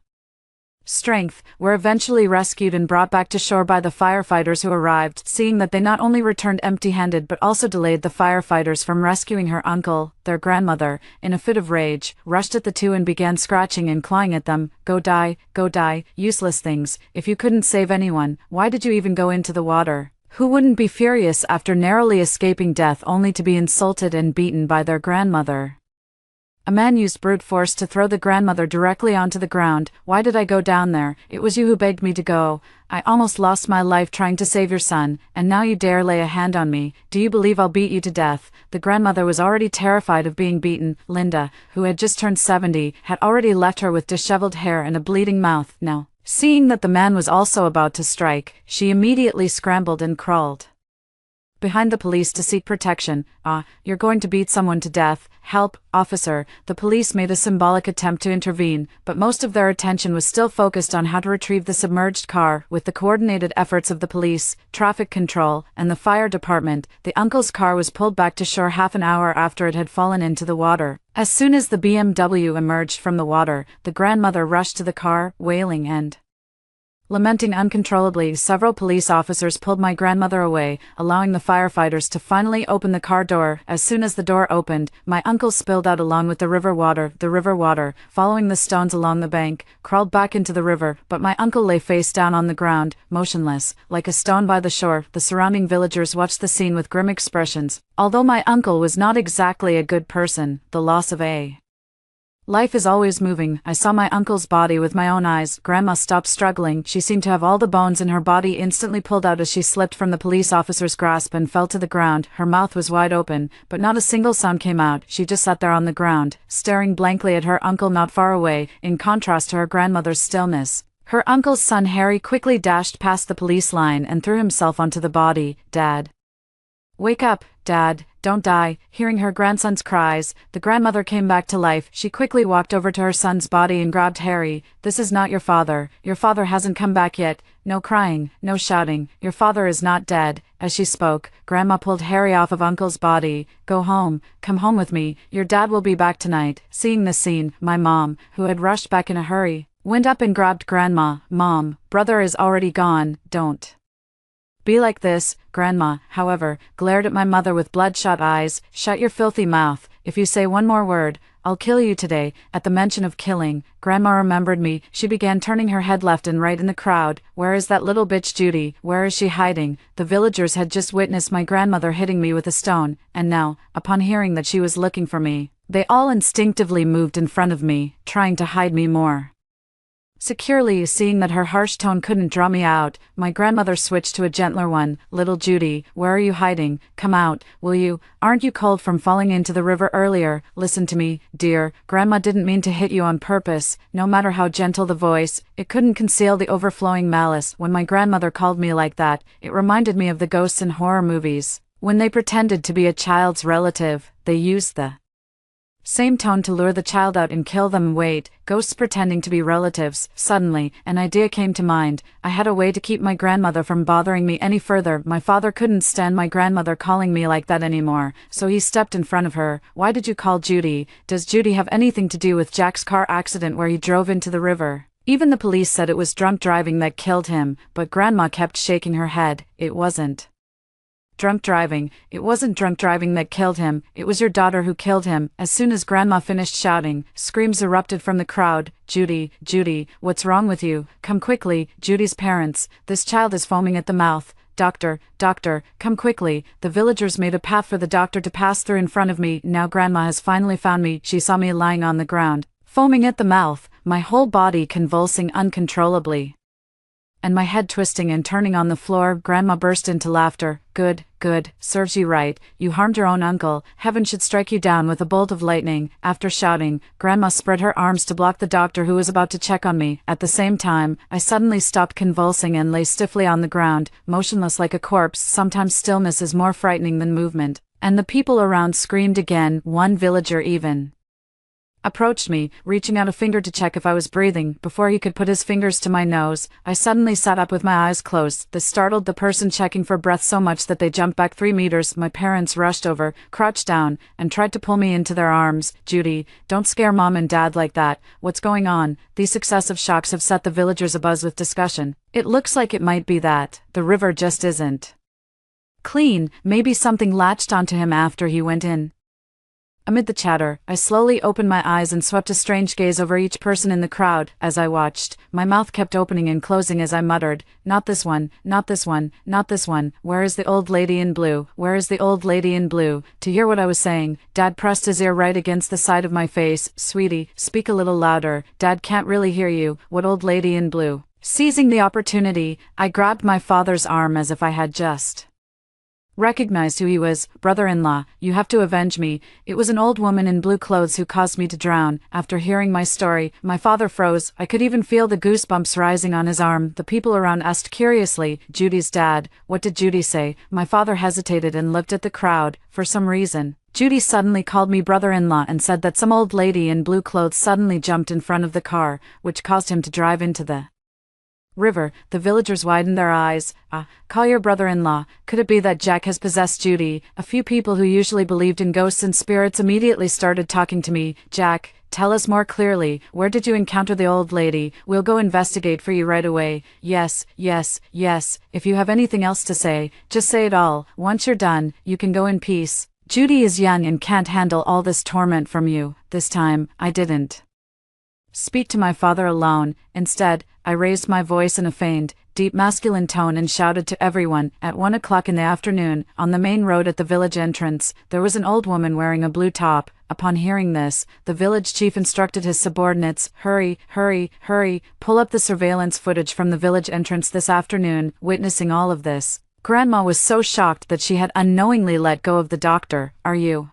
strength, were eventually rescued and brought back to shore by the firefighters who arrived, seeing that they not only returned empty-handed but also delayed the firefighters from rescuing her uncle. Their grandmother, in a fit of rage, rushed at the two and began scratching and clawing at them. Go die, useless things. If you couldn't save anyone, why did you even go into the water? Who wouldn't be furious after narrowly escaping death only to be insulted and beaten by their grandmother? A man used brute force to throw the grandmother directly onto the ground. Why did I go down there? It was you who begged me to go. I almost lost my life trying to save your son, and now you dare lay a hand on me. Do you believe I'll beat you to death? The grandmother was already terrified of being beaten. Linda, who had just turned 70, had already left her with disheveled hair and a bleeding mouth. Now, seeing that the man was also about to strike, she immediately scrambled and crawled behind the police to seek protection. You're going to beat someone to death. Help, officer. The police made a symbolic attempt to intervene, but most of their attention was still focused on how to retrieve the submerged car. With the coordinated efforts of the police, traffic control, and the fire department, the uncle's car was pulled back to shore half an hour after it had fallen into the water. As soon as the BMW emerged from the water, the grandmother rushed to the car, wailing and lamenting uncontrollably. Several police officers pulled my grandmother away, allowing the firefighters to finally open the car door. As soon as the door opened, my uncle spilled out along with the river water. The river water, following the stones along the bank, crawled back into the river, but my uncle lay face down on the ground, motionless, like a stone by the shore. The surrounding villagers watched the scene with grim expressions. Although my uncle was not exactly a good person, the loss of a life is always moving. I saw my uncle's body with my own eyes. Grandma stopped struggling. She seemed to have all the bones in her body instantly pulled out as she slipped from the police officer's grasp and fell to the ground. Her mouth was wide open, but not a single sound came out. She just sat there on the ground, staring blankly at her uncle not far away, in contrast to her grandmother's stillness. Her uncle's son Harry quickly dashed past the police line and threw himself onto the body. Dad. Wake up, Dad, don't die. Hearing her grandson's cries, the grandmother came back to life. She quickly walked over to her son's body and grabbed Harry. This is not your father. Your father hasn't come back yet. No crying, no shouting. Your father is not dead. As she spoke, Grandma pulled Harry off of Uncle's body. Go home. Come home with me. Your dad will be back tonight. Seeing this scene, my mom, who had rushed back in a hurry, went up and grabbed Grandma. Mom, brother is already gone. Don't be like this. Grandma, however, glared at my mother with bloodshot eyes. Shut your filthy mouth. If you say one more word, I'll kill you today. At the mention of killing, Grandma remembered me. She began turning her head left and right in the crowd. Where is that little bitch Judy? Where is she hiding? The villagers had just witnessed my grandmother hitting me with a stone, and now, upon hearing that she was looking for me, they all instinctively moved in front of me, trying to hide me more securely. Seeing that her harsh tone couldn't draw me out, my grandmother switched to a gentler one. Little Judy, where are you hiding? Come out, will you? Aren't you cold from falling into the river earlier? Listen to me, dear. Grandma didn't mean to hit you on purpose. No matter how gentle the voice, it couldn't conceal the overflowing malice. When my grandmother called me like that, it reminded me of the ghosts in horror movies. When they pretended to be a child's relative, they used the same tone to lure the child out and kill them. Wait, ghosts pretending to be relatives. Suddenly, an idea came to mind. I had a way to keep my grandmother from bothering me any further. My father couldn't stand my grandmother calling me like that anymore, so he stepped in front of her. Why did you call Judy? Does Judy have anything to do with Jack's car accident where he drove into the river? Even the police said it was drunk driving that killed him, but Grandma kept shaking her head. It wasn't drunk driving. It wasn't drunk driving that killed him. It was your daughter who killed him. As soon as Grandma finished shouting, screams erupted from the crowd. Judy, Judy, what's wrong with you? Come quickly. Judy's parents. This child is foaming at the mouth. Doctor, come quickly. The villagers made a path for the doctor to pass through in front of me. Now Grandma has finally found me. She saw me lying on the ground, foaming at the mouth, my whole body convulsing uncontrollably, and my head twisting and turning on the floor. Grandma burst into laughter. Good, serves you right. You harmed your own uncle. Heaven should strike you down with a bolt of lightning. After shouting, Grandma spread her arms to block the doctor who was about to check on me. At the same time, I suddenly stopped convulsing and lay stiffly on the ground, motionless like a corpse. Sometimes stillness is more frightening than movement. And the people around screamed again. One villager even approached me, reaching out a finger to check if I was breathing. Before he could put his fingers to my nose, I suddenly sat up with my eyes closed. This startled the person checking for breath so much that they jumped back 3 meters. My parents rushed over, crouched down, and tried to pull me into their arms. Judy, don't scare Mom and Dad like that. What's going on? These successive shocks have set the villagers abuzz with discussion. It looks like it might be that the river just isn't clean. Maybe something latched onto him after he went in. Amid the chatter, I slowly opened my eyes and swept a strange gaze over each person in the crowd. As I watched, my mouth kept opening and closing as I muttered, "Not this one, not this one, not this one. Where is the old lady in blue? Where is the old lady in blue?" To hear what I was saying, Dad pressed his ear right against the side of my face. "Sweetie, speak a little louder. Dad can't really hear you. What old lady in blue?" Seizing the opportunity, I grabbed my father's arm as if I had just recognized who he was. "Brother-in-law, you have to avenge me. It was an old woman in blue clothes who caused me to drown." After hearing my story, my father froze. I could even feel the goosebumps rising on his arm. The people around asked curiously, "Judy's dad, what did Judy say?" My father hesitated and looked at the crowd. For some reason, Judy suddenly called me brother-in-law and said that some old lady in blue clothes suddenly jumped in front of the car, which caused him to drive into the river. The villagers widened their eyes. Call your brother-in-law. Could it be that Jack has possessed Judy? A few people who usually believed in ghosts and spirits immediately started talking to me. "Jack, tell us more clearly. Where did you encounter the old lady? We'll go investigate for you right away." "Yes, yes, yes. If you have anything else to say, just say it all. Once you're done, you can go in peace. Judy is young and can't handle all this torment from you." This time, I didn't speak to my father alone. Instead, I raised my voice in a feigned, deep masculine tone and shouted to everyone. At 1 o'clock in the afternoon, on the main road at the village entrance, there was an old woman wearing a blue top. Upon hearing this, the village chief instructed his subordinates, "Hurry, hurry, hurry, pull up the surveillance footage from the village entrance this afternoon." Witnessing all of this, Grandma was so shocked that she had unknowingly let go of the doctor. "Are you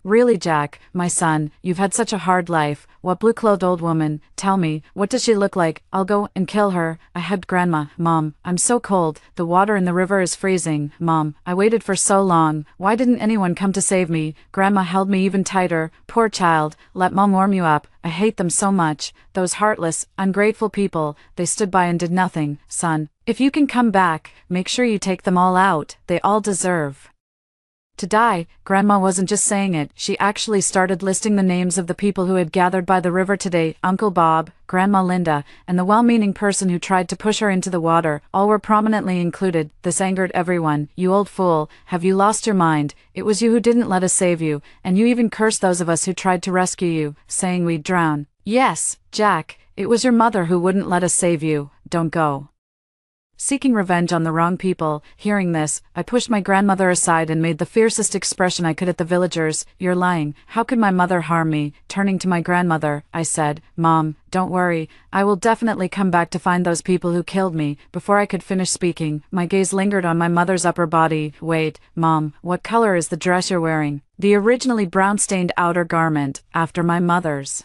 really Jack, my son? You've had such a hard life. What blue-clothed old woman? Tell me, what does she look like? I'll go and kill her." I hugged Grandma. "Mom, I'm so cold. The water in the river is freezing. Mom, I waited for so long. Why didn't anyone come to save me?" Grandma held me even tighter. "Poor child, let Mom warm you up. I hate them so much. Those heartless, ungrateful people. They stood by and did nothing. Son, if you can come back, make sure you take them all out. They all deserve to die." Grandma wasn't just saying it, she actually started listing the names of the people who had gathered by the river today. Uncle Bob, Grandma Linda, and the well-meaning person who tried to push her into the water, all were prominently included. This angered everyone. "You old fool, have you lost your mind? It was you who didn't let us save you, and you even cursed those of us who tried to rescue you, saying we'd drown." "Yes, Jack, it was your mother who wouldn't let us save you. Don't go seeking revenge on the wrong people." Hearing this, I pushed my grandmother aside and made the fiercest expression I could at the villagers. "You're lying. How could my mother harm me?" Turning to my grandmother, I said, "Mom, don't worry. I will definitely come back to find those people who killed me." Before I could finish speaking, my gaze lingered on my mother's upper body. "Wait, Mom, what color is the dress you're wearing?" The originally brown-stained outer garment, after my mother's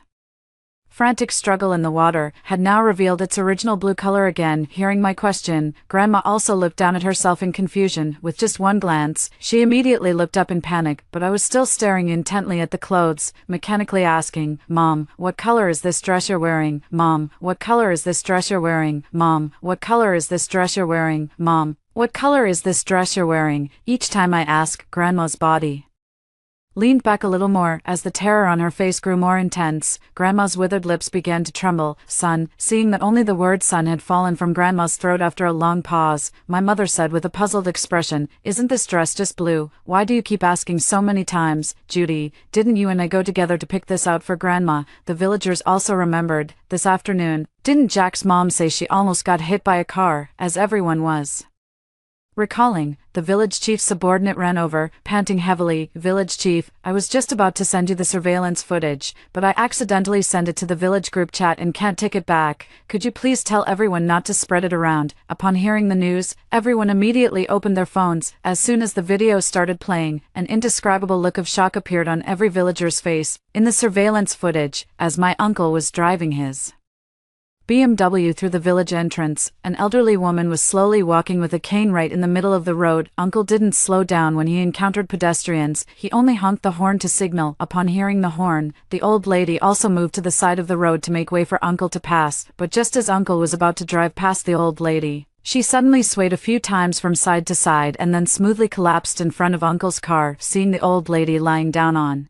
frantic struggle in the water, had now revealed its original blue color again. Hearing my question, Grandma also looked down at herself in confusion. With just one glance, she immediately looked up in panic, but I was still staring intently at the clothes, mechanically asking, "Mom, what color is this dress you're wearing? Mom, what color is this dress you're wearing? Mom, what color is this dress you're wearing? Mom, what color is this dress you're wearing?" Each time I asked, Grandma's body leaned back a little more. As the terror on her face grew more intense, Grandma's withered lips began to tremble. "Son," seeing that only the word son had fallen from Grandma's throat after a long pause, my mother said with a puzzled expression, "Isn't this dress just blue? Why do you keep asking so many times? Judy, didn't you and I go together to pick this out for Grandma?" The villagers also remembered, this afternoon, didn't Jack's mom say she almost got hit by a car? As everyone was recalling, the village chief's subordinate ran over, panting heavily. "Village chief, I was just about to send you the surveillance footage, but I accidentally sent it to the village group chat and can't take it back. Could you please tell everyone not to spread it around?" Upon hearing the news, everyone immediately opened their phones. As soon as the video started playing, an indescribable look of shock appeared on every villager's face. In the surveillance footage, as my uncle was driving his BMW through the village entrance. An elderly woman was slowly walking with a cane right in the middle of the road. Uncle didn't slow down when he encountered pedestrians, he only honked the horn to signal. Upon hearing the horn, the old lady also moved to the side of the road to make way for Uncle to pass, but just as Uncle was about to drive past the old lady, she suddenly swayed a few times from side to side and then smoothly collapsed in front of Uncle's car. Seeing the old lady lying down on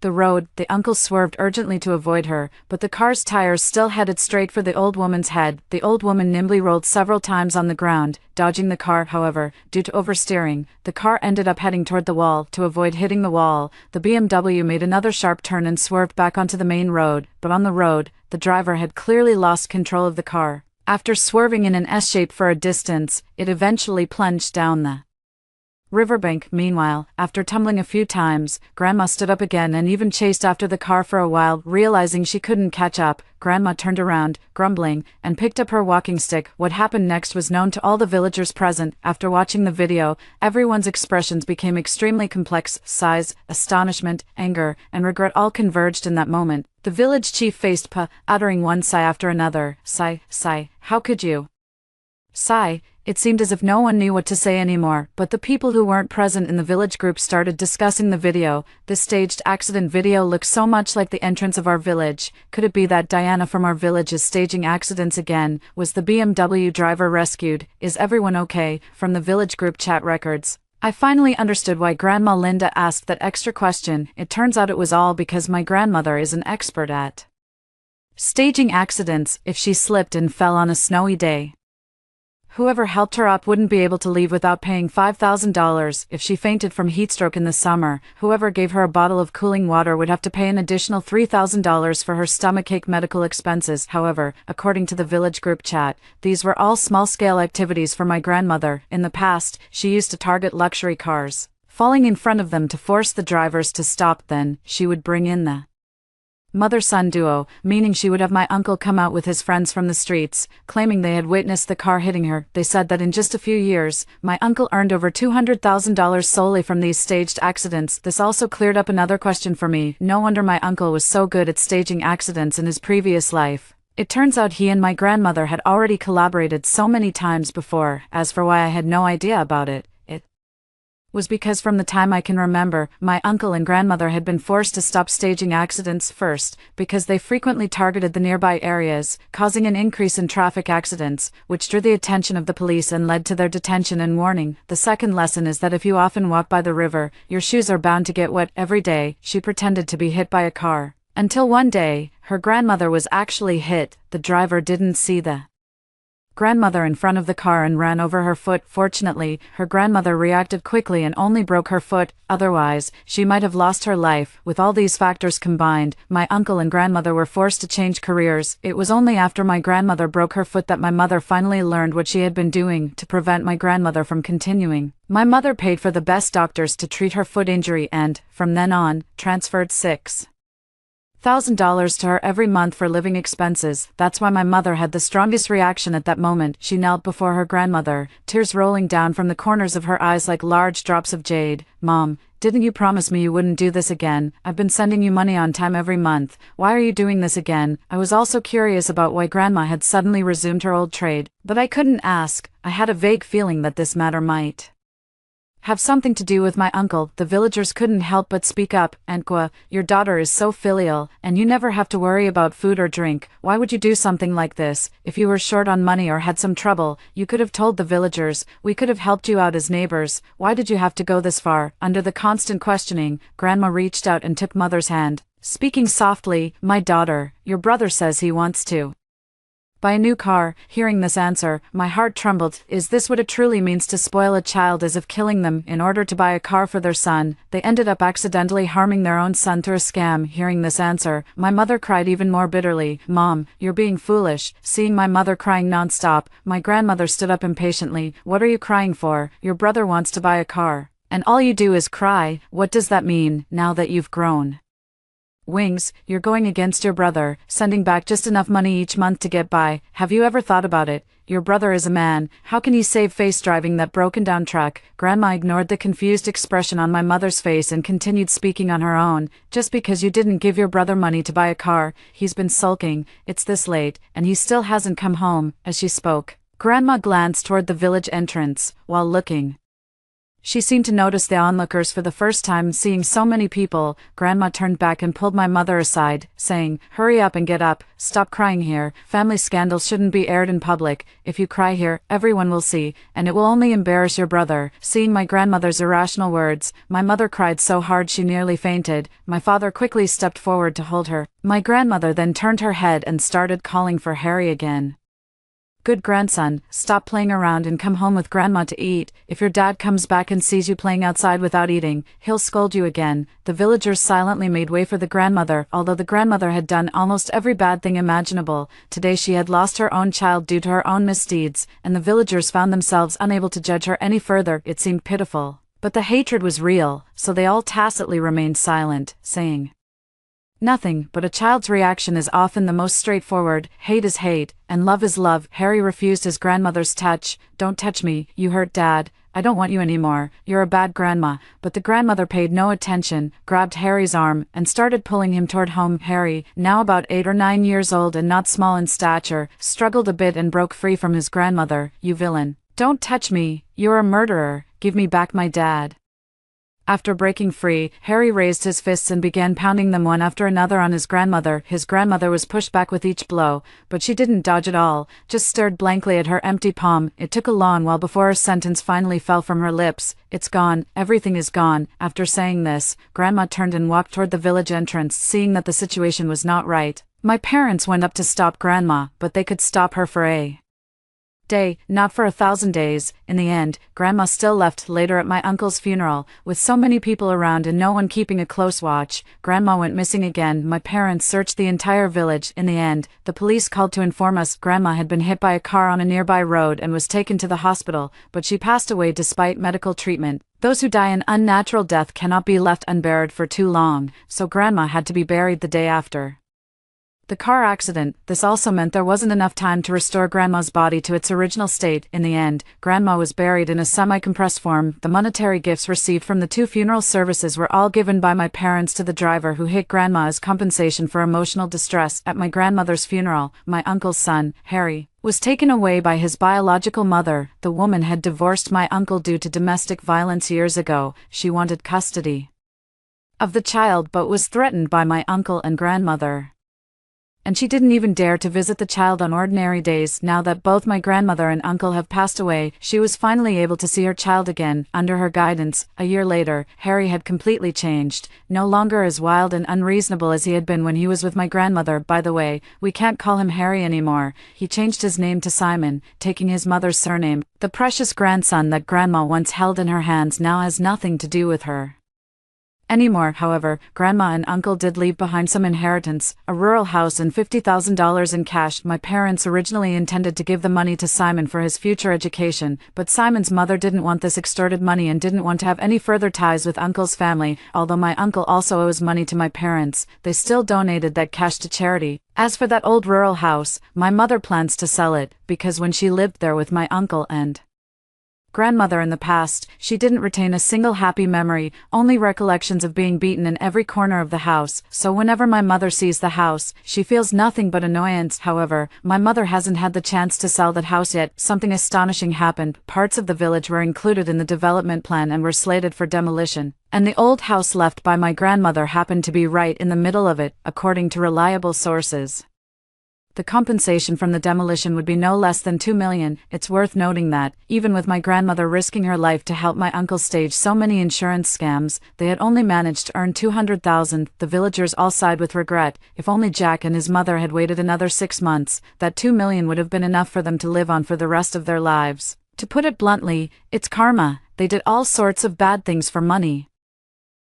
the road, the uncle swerved urgently to avoid her, but the car's tires still headed straight for the old woman's head. The old woman nimbly rolled several times on the ground, dodging the car. However, due to oversteering, the car ended up heading toward the wall. To avoid hitting the wall, the BMW made another sharp turn and swerved back onto the main road, but on the road, the driver had clearly lost control of the car. After swerving in an S-shape for a distance, it eventually plunged down the riverbank. Meanwhile, after tumbling a few times, Grandma stood up again and even chased after the car for a while. Realizing she couldn't catch up, Grandma turned around, grumbling, and picked up her walking stick. What happened next was known to all the villagers present. After watching the video, everyone's expressions became extremely complex. Sighs, astonishment, anger, and regret all converged in that moment. The village chief faced uttering one sigh after another. Sigh, sigh, how could you? Sigh. It seemed as if no one knew what to say anymore, but the people who weren't present in the village group started discussing the video. This staged accident video looks so much like the entrance of our village. Could it be that Diana from our village is staging accidents again? Was the BMW driver rescued? Is everyone okay? From the village group chat records, I finally understood why Grandma Linda asked that extra question. It turns out it was all because my grandmother is an expert at staging accidents. If she slipped and fell on a snowy day, whoever helped her up wouldn't be able to leave without paying $5,000. If she fainted from heatstroke in the summer, whoever gave her a bottle of cooling water would have to pay an additional $3,000 for her stomachache medical expenses. However, according to the village group chat, these were all small-scale activities for my grandmother. In the past, she used to target luxury cars, falling in front of them to force the drivers to stop. Then, she would bring in the mother-son duo, meaning she would have my uncle come out with his friends from the streets, claiming they had witnessed the car hitting her. They said that in just a few years, my uncle earned over $200,000 solely from these staged accidents. This also cleared up another question for me. No wonder my uncle was so good at staging accidents in his previous life. It turns out he and my grandmother had already collaborated so many times before. As for why I had no idea about it, was because from the time I can remember, my uncle and grandmother had been forced to stop staging accidents. First, because they frequently targeted the nearby areas, causing an increase in traffic accidents, which drew the attention of the police and led to their detention and warning. The second lesson is that if you often walk by the river, your shoes are bound to get wet. Every day, she pretended to be hit by a car, until one day, her grandmother was actually hit. The driver didn't see the grandmother in front of the car and ran over her foot. Fortunately, her grandmother reacted quickly and only broke her foot, otherwise, she might have lost her life. With all these factors combined, my uncle and grandmother were forced to change careers. It was only after my grandmother broke her foot that my mother finally learned what she had been doing to prevent my grandmother from continuing. My mother paid for the best doctors to treat her foot injury and, from then on, transferred $6,000 to her every month for living expenses. That's why my mother had the strongest reaction at that moment. She knelt before her grandmother, tears rolling down from the corners of her eyes like large drops of jade. Mom, didn't you promise me you wouldn't do this again? I've been sending you money on time every month. Why are you doing this again? I was also curious about why Grandma had suddenly resumed her old trade, but I couldn't ask. I had a vague feeling that this matter might have something to do with my uncle. The villagers couldn't help but speak up. Ankwa, your daughter is so filial, and you never have to worry about food or drink. Why would you do something like this? If you were short on money or had some trouble, you could have told the villagers. We could have helped you out as neighbors. Why did you have to go this far? Under the constant questioning, Grandma reached out and took Mother's hand, speaking softly, my daughter, your brother says he wants to buy a new car. Hearing this answer, my heart trembled. Is this what it truly means to spoil a child, as if killing them in order to buy a car for their son? They ended up accidentally harming their own son through a scam. Hearing this answer, my mother cried even more bitterly. Mom, you're being foolish. Seeing my mother crying non-stop, my grandmother stood up impatiently. What are you crying for? Your brother wants to buy a car, and all you do is cry. What does that mean, now that you've grown? Wings, you're going against your brother, sending back just enough money each month to get by. Have you ever thought about it? Your brother is a man. How can he save face driving that broken down truck? Grandma ignored the confused expression on my mother's face and continued speaking on her own. Just because you didn't give your brother money to buy a car, he's been sulking. It's this late, and he still hasn't come home. As she spoke, Grandma glanced toward the village entrance, while looking. She seemed to notice the onlookers for the first time. Seeing so many people, Grandma turned back and pulled my mother aside, saying, "Hurry up and get up, stop crying here. Family scandals shouldn't be aired in public. If you cry here, everyone will see, and it will only embarrass your brother." Seeing my grandmother's irrational words, my mother cried so hard she nearly fainted. My father quickly stepped forward to hold her. My grandmother then turned her head and started calling for Harry again. "Good grandson, stop playing around and come home with Grandma to eat. If your dad comes back and sees you playing outside without eating, he'll scold you again." The villagers silently made way for the grandmother. Although the grandmother had done almost every bad thing imaginable, today she had lost her own child due to her own misdeeds, and the villagers found themselves unable to judge her any further. It seemed pitiful, but the hatred was real, so they all tacitly remained silent, saying nothing. But a child's reaction is often the most straightforward. Hate is hate, and love is love. Harry refused his grandmother's touch. "Don't touch me, you hurt Dad. I don't want you anymore. You're a bad grandma." But the grandmother paid no attention, grabbed Harry's arm, and started pulling him toward home. Harry, now about 8 or 9 years old and not small in stature, struggled a bit and broke free from his grandmother. "You villain. Don't touch me. You're a murderer. Give me back my dad." After breaking free, Harry raised his fists and began pounding them one after another on his grandmother. His grandmother was pushed back with each blow, but she didn't dodge at all, just stared blankly at her empty palm. It took a long while before her sentence finally fell from her lips. "It's gone, everything is gone." After saying this, Grandma turned and walked toward the village entrance. Seeing that the situation was not right, my parents went up to stop Grandma, but they could stop her for a day, not for 1,000 days. In the end, Grandma still left. Later at my uncle's funeral, with so many people around and no one keeping a close watch, Grandma went missing again. My parents searched the entire village. In the end, the police called to inform us Grandma had been hit by a car on a nearby road and was taken to the hospital, but she passed away despite medical treatment. Those who die an unnatural death cannot be left unburied for too long, so Grandma had to be buried the day after the car accident. This also meant there wasn't enough time to restore Grandma's body to its original state. In the end, Grandma was buried in a semi-compressed form. The monetary gifts received from the 2 funeral services were all given by my parents to the driver who hit Grandma as compensation for emotional distress. At my grandmother's funeral, my uncle's son, Harry, was taken away by his biological mother. The woman had divorced my uncle due to domestic violence years ago. She wanted custody of the child but was threatened by my uncle and grandmother, and she didn't even dare to visit the child on ordinary days. Now that both my grandmother and uncle have passed away, she was finally able to see her child again. Under her guidance, a year later, Harry had completely changed, no longer as wild and unreasonable as he had been when he was with my grandmother. By the way, we can't call him Harry anymore. He changed his name to Simon, taking his mother's surname. The precious grandson that Grandma once held in her hands now has nothing to do with her anymore. However, Grandma and Uncle did leave behind some inheritance, a rural house and $50,000 in cash. My parents originally intended to give the money to Simon for his future education, but Simon's mother didn't want this extorted money and didn't want to have any further ties with Uncle's family. Although my uncle also owes money to my parents, they still donated that cash to charity. As for that old rural house, my mother plans to sell it, because when she lived there with my uncle and grandmother in the past, she didn't retain a single happy memory, only recollections of being beaten in every corner of the house. So whenever my mother sees the house, she feels nothing but annoyance. However, my mother hasn't had the chance to sell that house yet. Something astonishing happened. Parts of the village were included in the development plan and were slated for demolition, and the old house left by my grandmother happened to be right in the middle of it, according to reliable sources. The compensation from the demolition would be no less than $2 million. It's worth noting that, even with my grandmother risking her life to help my uncle stage so many insurance scams, they had only managed to earn $200,000. The villagers all sighed with regret. If only Jack and his mother had waited another 6 months, that $2 million would have been enough for them to live on for the rest of their lives. To put it bluntly, it's karma. They did all sorts of bad things for money.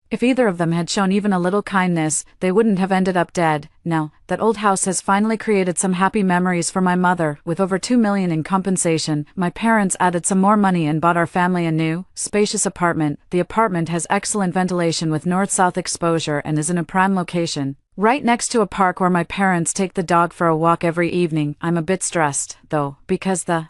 If either of them had shown even a little kindness, they wouldn't have ended up dead. Now, that old house has finally created some happy memories for my mother. With over $2 million in compensation, my parents added some more money and bought our family a new, spacious apartment. The apartment has excellent ventilation with north-south exposure and is in a prime location. Right next to a park where my parents take the dog for a walk every evening. I'm a bit stressed, though, because the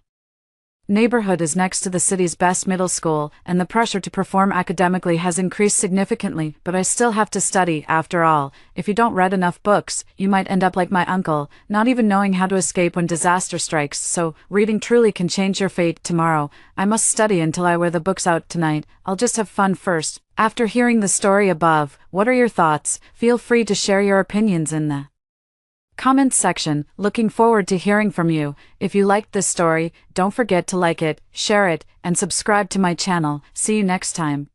neighborhood is next to the city's best middle school, and the pressure to perform academically has increased significantly, but I still have to study, after all. If you don't read enough books, you might end up like my uncle, not even knowing how to escape when disaster strikes, so reading truly can change your fate. Tomorrow, I must study until I wear the books out tonight. I'll just have fun first. After hearing the story above, what are your thoughts? Feel free to share your opinions in the comments section. Looking forward to hearing from you. If you liked this story, don't forget to like it, share it, and subscribe to my channel. See you next time.